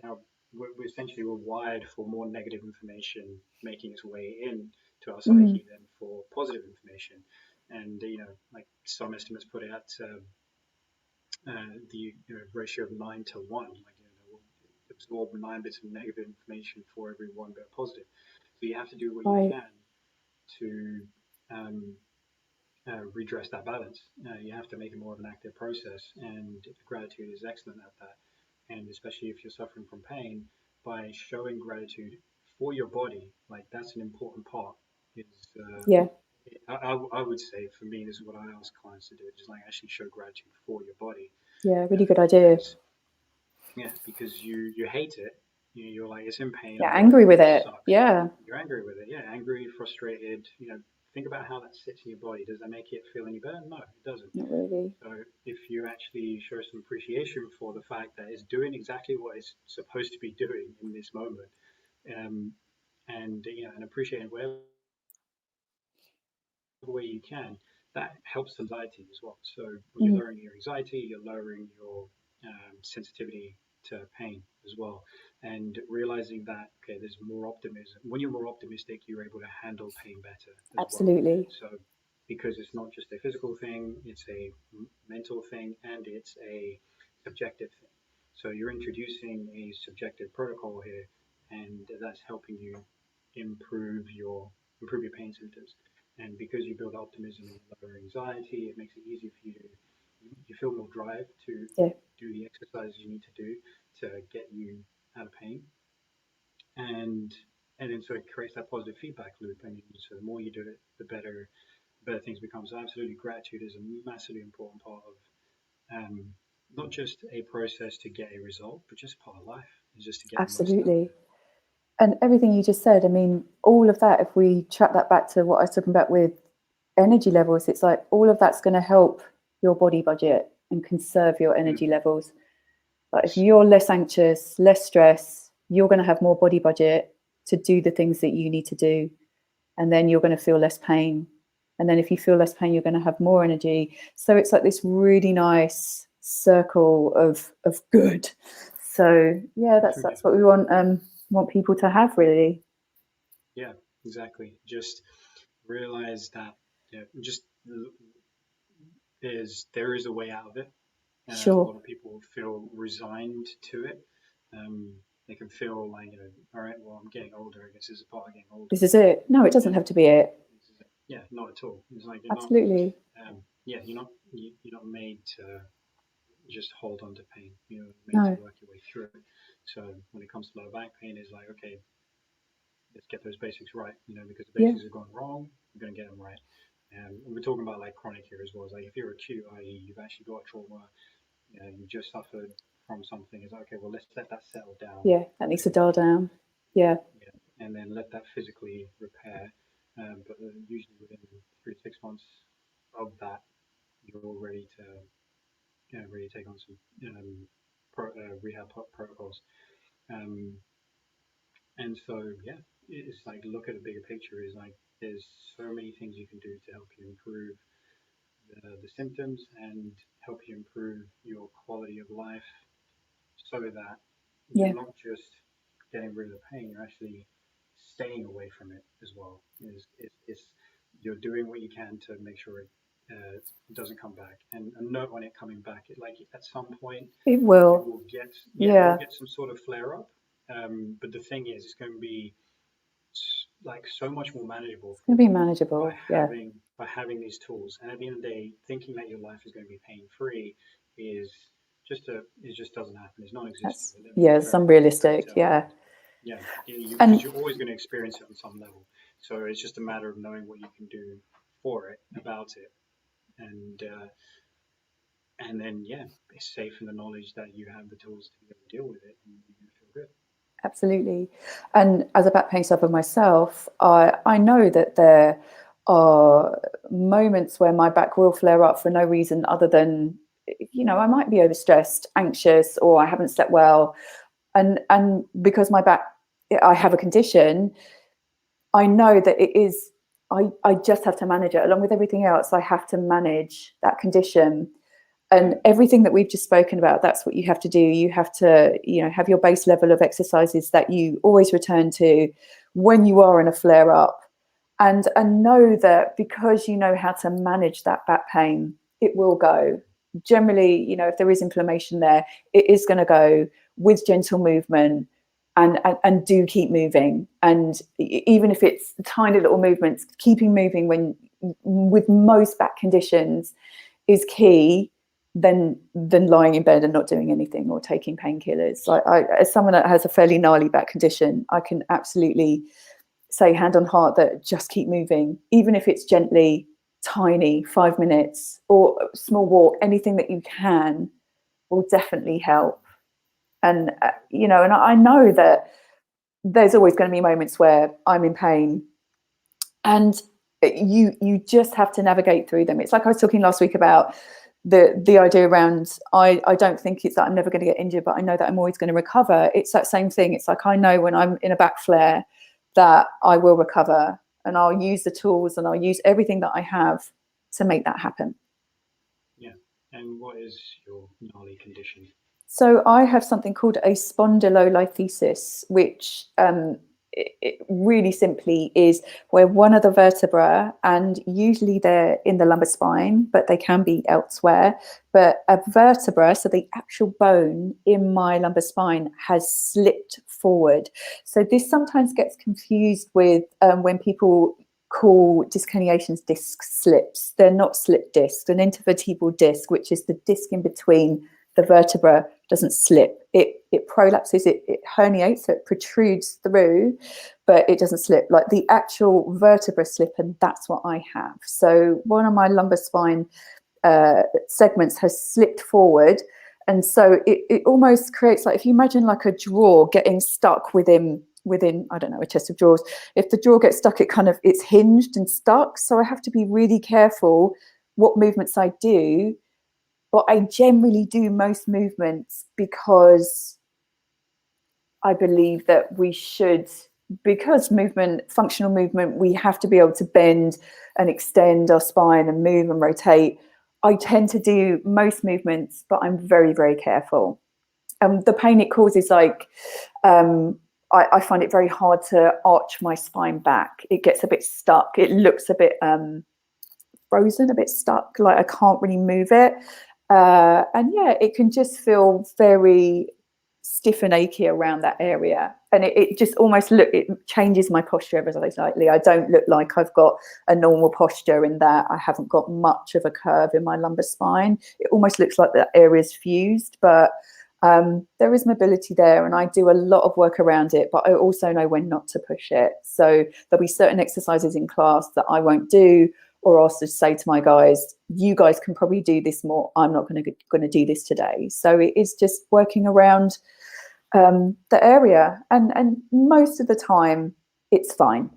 know, now we're wired for more negative information making its way in to our Mm, psyche than for positive information. And you know, like some estimates put it at the ratio of 9 to 1. Like, you know, we'll absorb 9 bits of negative information for every 1 bit of positive. So you have to do what you right. can to um, redress that balance. You have to make it more of an active process, and gratitude is excellent at that. And especially if you're suffering from pain, by showing gratitude for your body, like that's an important part. Is Yeah. I would say for me, this is what I ask clients to do, just like actually show gratitude for your body, Yeah. Really good idea. because yeah, because you hate it. You're like, it's in pain. Yeah. I'm going Angry through with it. It it. sucks. Yeah. You're angry with it. Yeah, angry, frustrated. You know, think about how that sits in your body. Does that make it feel any better? No, it doesn't. Not really. So if you actually show some appreciation for the fact that it's doing exactly what it's supposed to be doing in this moment, um, and and appreciating whatever way you can, that helps anxiety as well. So when you're Mm, lowering your anxiety, you're lowering your sensitivity to pain as well, and realizing that okay, there's more optimism. When you're more optimistic, you're able to handle pain better as well. absolutely. So because it's not just a physical thing, it's a mental thing, and it's a subjective thing. So you're introducing a subjective protocol here, and that's helping you improve your improve your pain symptoms. And because you build optimism and you lower anxiety, it makes it easier for you to you feel more drive to Yeah, do the exercises you need to do to get you out of pain. And then so it creates that positive feedback loop. And so the more you do it, the better things become. So absolutely, gratitude is a massively important part of not just a process to get a result, but just part of life. Is just to get the most out of absolutely. it. And everything you just said, I mean, all of that, if we track that back to what I was talking about with energy levels, it's like all of that's going to help your body budget and conserve your energy levels. Like if Yes. you're less anxious, less stress, you're going to have more body budget to do the things that you need to do. And then you're going to feel less pain. And then if you feel less pain, you're going to have more energy. So it's like this really nice circle of good. So yeah, Yeah. that's what we want people to have really. Yeah. Exactly. Just realize that just there is a way out of it. A Sure. lot of people feel resigned to it. They can feel like, all right, well, I'm getting older. I guess this is part of getting older. This is it. No, it doesn't And have to be it. this is it. Yeah, not at all. It's like Absolutely. yeah, you're not made to just hold on to pain. You're made to No. work your way through it. So when it comes to lower back pain, it's like, okay, let's get those basics right. Because the Yeah. basics are going wrong, we're going to get them right. And we're talking about like chronic here as well. It's like if you're acute, i.e., you've actually got trauma, you just suffered from something. It's like, okay, well, let's let that settle down Yeah. That needs to dial physically, down. Yeah. yeah, and then let that physically repair. But usually within 3 to 6 months of that, you're ready to really take on some rehab protocols. Um, and so, yeah, it's like look at the bigger picture. Is like there's so many things you can do to help you improve the symptoms and help you improve your quality of life so that you're Yeah. not just getting rid of the pain, you're actually staying away from it as well. Is you're doing what you can to make sure it doesn't come back, and note on it coming back. Like at some point, It you will. will get you will Yeah. get some sort of flare up. But the thing is, it's going to be like so much more manageable It's for going to be you manageable. Yeah. by having these tools. And at the end of the day, thinking that your life is going to be pain free is it just doesn't happen. It's non-existent. That's, It'll be yeah, very some very difficult realistic. to Yeah. yeah, because And you're always going to experience it on some level. So it's just a matter of knowing what you can do for it, about it, and then yeah, it's safe in the knowledge that you have the tools to be able to deal with it, and you're going to feel good. absolutely. And as a back pain sufferer myself, I know that there are moments where my back will flare up for no reason other than, I might be overstressed, anxious, or I haven't slept well. And because my back, I have a condition, I know that it is, I just have to manage it. Along with everything else, I have to manage that condition. And Mm. everything that we've just spoken about, that's what you have to do. You have to, have your base level of exercises that you always return to when you are in a flare up, and know that because you know how to manage that back pain, it will go. Generally, if there is inflammation there, it is going to go with gentle movement, and do keep moving. And even if it's tiny little movements, keeping moving when with most back conditions is key than lying in bed and not doing anything or taking painkillers. Like as someone that has a fairly gnarly back condition, I can absolutely say hand on heart that just keep moving, even if it's gently, tiny, 5 minutes or a small walk, anything that you can will definitely help. And and I know that there's always going to be moments where I'm in pain, and you just have to navigate through them. It's like I was talking last week about the idea around I don't think it's that I'm never going to get injured, but I know that I'm always going to recover. It's that same thing. It's like I know when I'm in a back flare that I will recover, and I'll use the tools and I'll use everything that I have to make that happen. Yeah. And what is your gnarly condition? So I have something called a spondylolisthesis, which it really simply is where one of the vertebrae, and usually they're in the lumbar spine, but they can be elsewhere, but a vertebra, so the actual bone in my lumbar spine, has slipped forward. So this sometimes gets confused with when people call disc herniations disc slips. They're not slip discs. An intervertebral disc, which is the disc in between the vertebra, doesn't slip. It prolapses, it herniates, so it protrudes through, but it doesn't slip. Like the actual vertebra slip, and that's what I have. So one of my lumbar spine segments has slipped forward, and so it almost creates, like, if you imagine like a drawer getting stuck within I don't know, a chest of drawers. If the drawer gets stuck, it's hinged and stuck. So I have to be really careful what movements I do. But I generally do most movements because I believe that we should, because functional movement, we have to be able to bend and extend our spine and move and rotate. I tend to do most movements, but I'm very, very careful. The pain it causes, like, I find it very hard to arch my spine back. It gets a bit stuck. It looks a bit frozen, a bit stuck, like I can't really move it. And yeah, it can just feel very stiff and achy around that area. And it just almost it changes my posture ever so slightly. I don't look like I've got a normal posture in that I haven't got much of a curve in my lumbar spine. It almost looks like that area is fused, but there is mobility there, and I do a lot of work around it, but I also know when not to push it. So there'll be certain exercises in class that I won't do, or I'll just say to my guys, you guys can probably do this more. I'm not going to do this today. So it is just working around the area, and most of the time it's fine.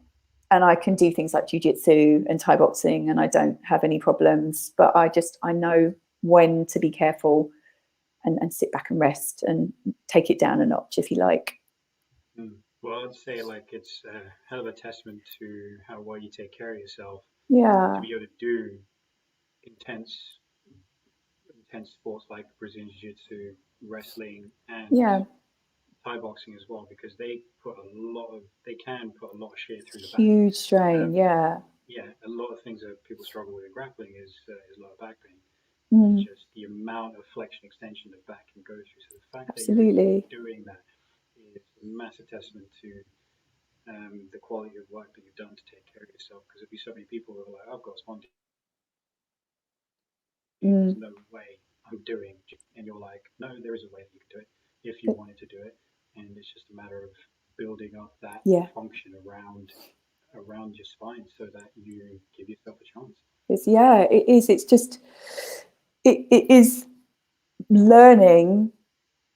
And I can do things like jiu-jitsu and Thai boxing, and I don't have any problems. But I know when to be careful and sit back and rest and take it down a notch, if you like. Well, I'd say like it's a hell of a testament to how well you take care of yourself to Yeah, be able to do intense intense sports like Brazilian Jiu-Jitsu, wrestling, and yeah, Thai boxing as well, because they can put a lot of shit through the back. huge strain. Um, Yeah. yeah, a lot of things that people struggle with in grappling is lower back pain. It's Mm, just the amount of flexion extension the back can go through. So the fact that you're even absolutely. doing that is a massive testament to the quality of work that you've done to take care of yourself. Because there'll be so many people who are like, I've got spondylosis, there's Mm, no way I'm doing, and you're like, no, there is a way that you can do it if you wanted to do it, and it's just a matter of building up that yeah. function around your spine so that you give yourself a chance. It is. It's just it is learning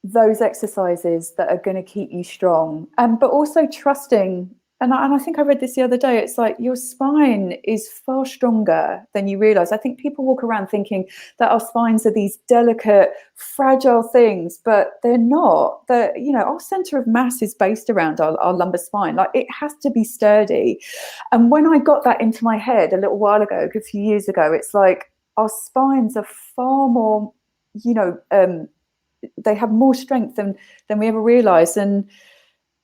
those exercises that are going to keep you strong, but also trusting. And I think I read this the other day. It's like your spine is far stronger than you realize. I think people walk around thinking that our spines are these delicate, fragile things, but they're not. Our center of mass is based around our lumbar spine. Like, it has to be sturdy. And when I got that into my head a little while ago, a few years ago, it's like our spines are far more, they have more strength than we ever realized. And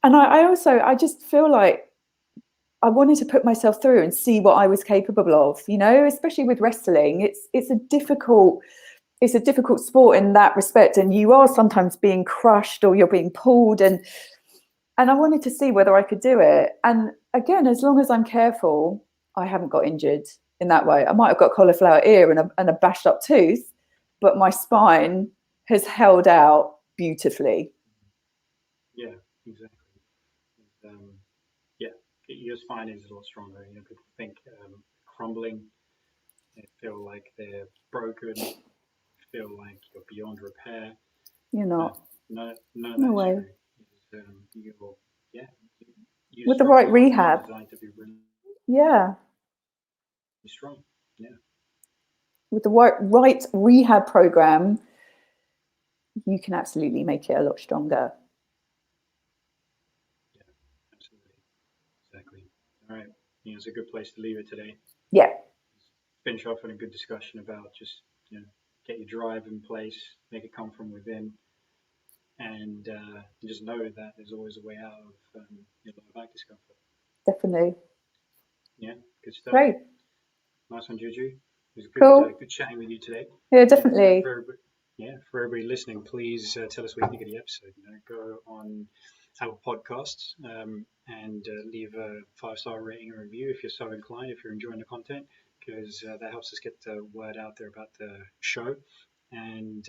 I just feel like I wanted to put myself through and see what I was capable of, especially with wrestling. It's a difficult sport in that respect, and you are sometimes being crushed or you're being pulled, and I wanted to see whether I could do it. And again, as long as I'm careful, I haven't got injured in that way. I might have got cauliflower ear and a bashed up tooth, but my spine has held out beautifully. Yeah, exactly. Yeah, your spine is a lot stronger. People think crumbling, they feel like they're broken, feel like you're beyond repair. You're No, not. none of No that is way. true. You're, yeah, your With the structure right is obviously rehab. designed to be really. Yeah. You're strong. Yeah. With the right rehab program, you can absolutely make it a lot stronger. Yeah. Absolutely. Exactly. All right. Yeah, it's a good place to leave it today. Yeah, Finish off in a good discussion about just get your drive in place, make it come from within, and just know that there's always a way out of your lower back discomfort. definitely. Yeah, good stuff. Great. Nice one, Juju. It was Cool. good chatting with you today. Yeah, And definitely. for everybody listening, please tell us what you think of the episode. Go on Apple Podcasts and leave a 5-star rating or review if you're so inclined, if you're enjoying the content, because that helps us get the word out there about the show. And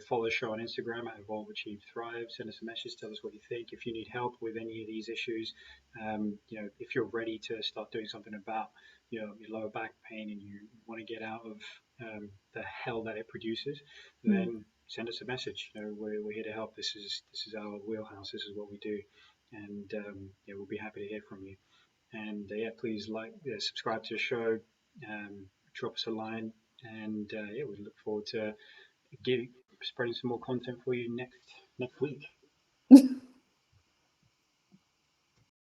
follow the show on Instagram at Evolve Achieve Thrive. Send us a message, tell us what you think. If you need help with any of these issues, if you're ready to start doing something about your lower back pain and you want to get out of the hell that it produces, then send us a message. We're here to help. This is our wheelhouse. This is what we do, and we'll be happy to hear from you. And please subscribe to the show, drop us a line, and we look forward to spreading some more content for you next week.